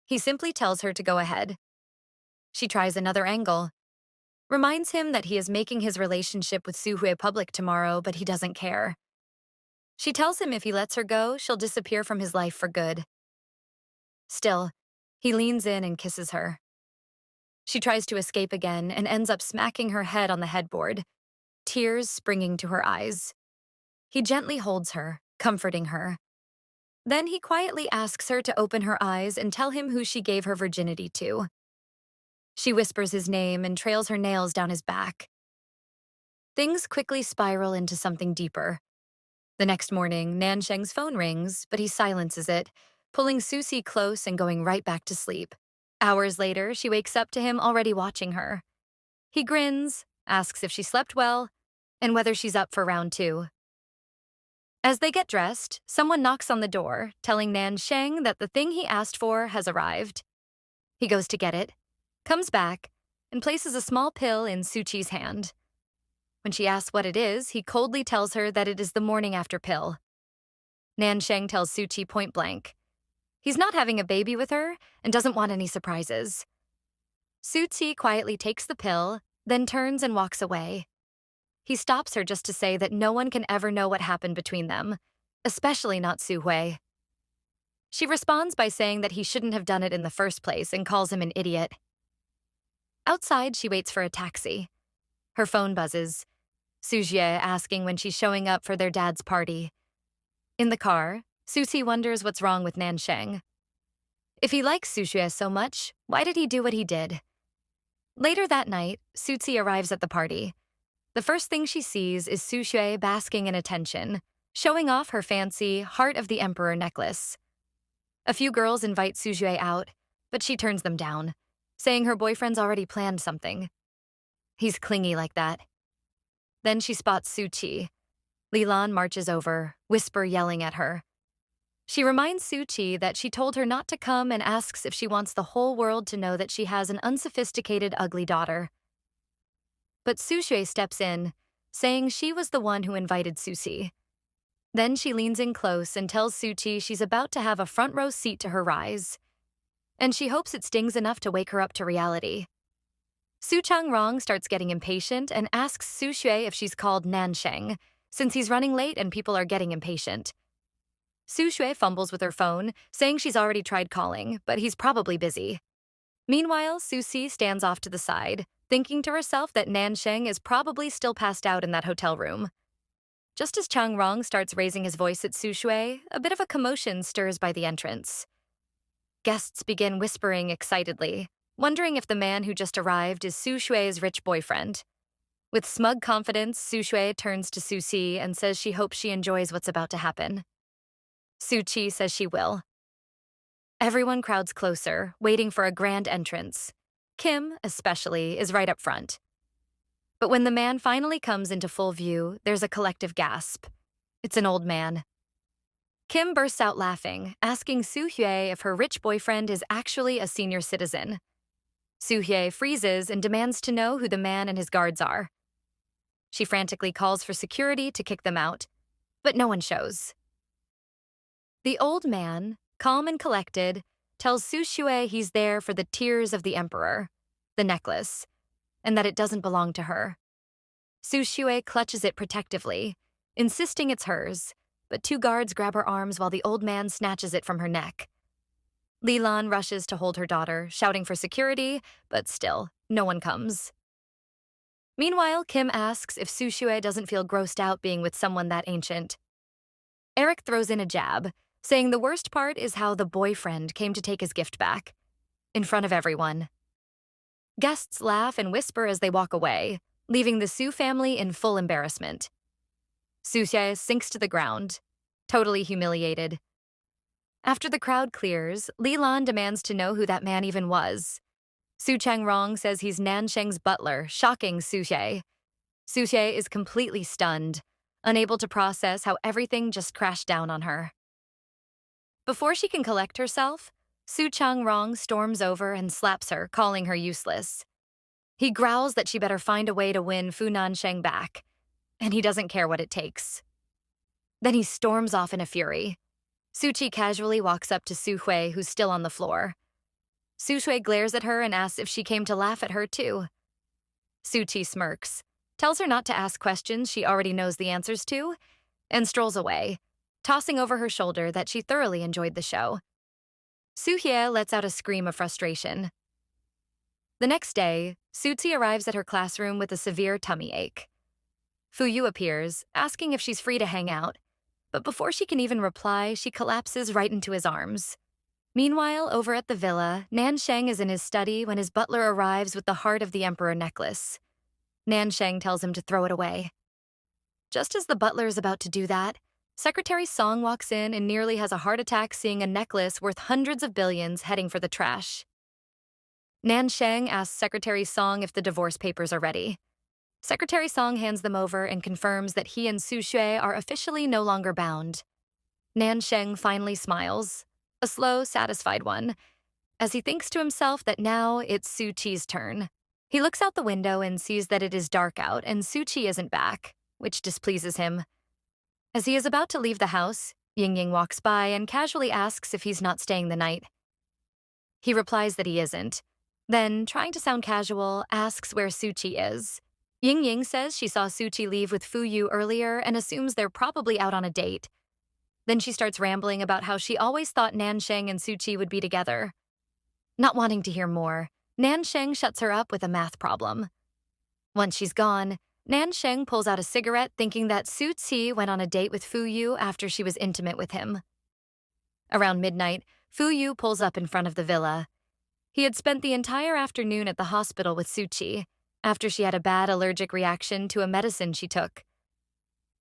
He simply tells her to go ahead. She tries another angle, reminds him that he is making his relationship with Suhui public tomorrow, but he doesn't care. She tells him if he lets her go, she'll disappear from his life for good. Still, he leans in and kisses her. She tries to escape again and ends up smacking her head on the headboard, tears springing to her eyes. He gently holds her, comforting her. Then he quietly asks her to open her eyes and tell him who she gave her virginity to. She whispers his name and trails her nails down his back. Things quickly spiral into something deeper. The next morning, Nanchang's phone rings, but he silences it, pulling Susie close and going right back to sleep. Hours later, she wakes up to him already watching her. He grins, asks if she slept well, and whether she's up for round two. As they get dressed, someone knocks on the door, telling Nanchang that the thing he asked for has arrived. He goes to get it, comes back, and places a small pill in Suchi's hand. When she asks what it is, he coldly tells her that it is the morning after pill. Nanchang tells Suchi point blank. He's not having a baby with her and doesn't want any surprises. Suchi quietly takes the pill, then turns and walks away. He stops her just to say that no one can ever know what happened between them, especially not Su-hui. She responds by saying that he shouldn't have done it in the first place and calls him an idiot. Outside, she waits for a taxi. Her phone buzzes. Sujie asking when she's showing up for their dad's party. In the car, Susie wonders what's wrong with Nanchang. If he likes Sujie so much, why did he do what he did? Later that night, Susie arrives at the party. The first thing she sees is Sujie basking in attention, showing off her fancy Heart of the Emperor necklace. A few girls invite Sujie out, but she turns them down, saying her boyfriend's already planned something. He's clingy like that. Then she spots Suchi. Lilan marches over, whisper yelling at her. She reminds Suchi that she told her not to come and asks if she wants the whole world to know that she has an unsophisticated, ugly daughter. But Susue steps in, saying she was the one who invited Susi. Then she leans in close and tells Suchi she's about to have a front row seat to her rise. And she hopes it stings enough to wake her up to reality. Su Changrong starts getting impatient and asks Su Shui if she's called Nanchang, since he's running late and people are getting impatient. Su Shui fumbles with her phone, saying she's already tried calling, but he's probably busy. Meanwhile, Susi stands off to the side, thinking to herself that Nanchang is probably still passed out in that hotel room. Just as Changrong starts raising his voice at Su Shui, a bit of a commotion stirs by the entrance. Guests begin whispering excitedly, wondering if the man who just arrived is Su Shui's rich boyfriend. With smug confidence, Su Shui turns to Susi and says she hopes she enjoys what's about to happen. Suchi says she will. Everyone crowds closer, waiting for a grand entrance. Kim, especially, is right up front. But when the man finally comes into full view, there's a collective gasp. It's an old man. Kim bursts out laughing, asking Su Hui if her rich boyfriend is actually a senior citizen. Su Hui freezes and demands to know who the man and his guards are. She frantically calls for security to kick them out, but no one shows. The old man, calm and collected, tells Su Shui he's there for the tears of the emperor, the necklace, and that it doesn't belong to her. Su Shui clutches it protectively, insisting it's hers, but two guards grab her arms while the old man snatches it from her neck. Lilan rushes to hold her daughter, shouting for security, but still, no one comes. Meanwhile, Kim asks if Su Shui doesn't feel grossed out being with someone that ancient. Eric throws in a jab, saying the worst part is how the boyfriend came to take his gift back, in front of everyone. Guests laugh and whisper as they walk away, leaving the Su family in full embarrassment. Su Xie sinks to the ground, totally humiliated. After the crowd clears, Lilan demands to know who that man even was. Su Changrong says he's Nanchang's butler, shocking Su Xie. Su Xie is completely stunned, unable to process how everything just crashed down on her. Before she can collect herself, Su Changrong storms over and slaps her, calling her useless. He growls that she better find a way to win Fu Nanchang back, and he doesn't care what it takes. Then he storms off in a fury. Suchi casually walks up to Su Hui, who's still on the floor. Su Hui glares at her and asks if she came to laugh at her too. Suchi smirks, tells her not to ask questions she already knows the answers to, and strolls away, tossing over her shoulder that she thoroughly enjoyed the show. Su Hye lets out a scream of frustration. The next day, Suchi arrives at her classroom with a severe tummy ache. Fuyu appears, asking if she's free to hang out, but before she can even reply, she collapses right into his arms. Meanwhile, over at the villa, Nanchang is in his study when his butler arrives with the Heart of the Emperor necklace. Nanchang tells him to throw it away. Just as the butler is about to do that, Secretary Song walks in and nearly has a heart attack seeing a necklace worth hundreds of billions heading for the trash. Nanchang asks Secretary Song if the divorce papers are ready. Secretary Song hands them over and confirms that he and Su Xue are officially no longer bound. Nanchang finally smiles, a slow, satisfied one, as he thinks to himself that now it's Suchi's turn. He looks out the window and sees that it is dark out and Suchi isn't back, which displeases him. As he is about to leave the house, Ying walks by and casually asks if he's not staying the night. He replies that he isn't, then, trying to sound casual, asks where Suchi is. Ying says she saw Suchi leave with Fuyu earlier and assumes they're probably out on a date. Then she starts rambling about how she always thought Nanchang and Suchi would be together. Not wanting to hear more, Nanchang shuts her up with a math problem. Once she's gone, Nanchang pulls out a cigarette thinking that Suchi went on a date with Fuyu after she was intimate with him. Around midnight, Fuyu pulls up in front of the villa. He had spent the entire afternoon at the hospital with Suchi after she had a bad allergic reaction to a medicine she took.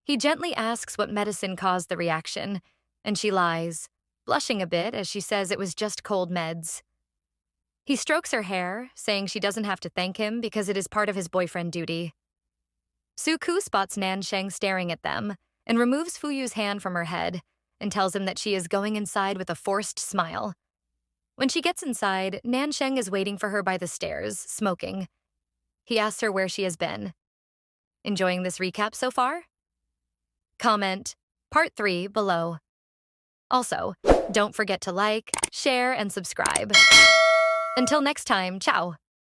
He gently asks what medicine caused the reaction, and she lies, blushing a bit as she says it was just cold meds. He strokes her hair, saying she doesn't have to thank him because it is part of his boyfriend duty. Suku spots Nanchang staring at them and removes Fuyu's hand from her head and tells him that she is going inside with a forced smile. When she gets inside, Nanchang is waiting for her by the stairs, smoking. He asks her where she has been. Enjoying this recap so far? Comment Part 3 below. Also, don't forget to like, share, and subscribe. Until next time, ciao!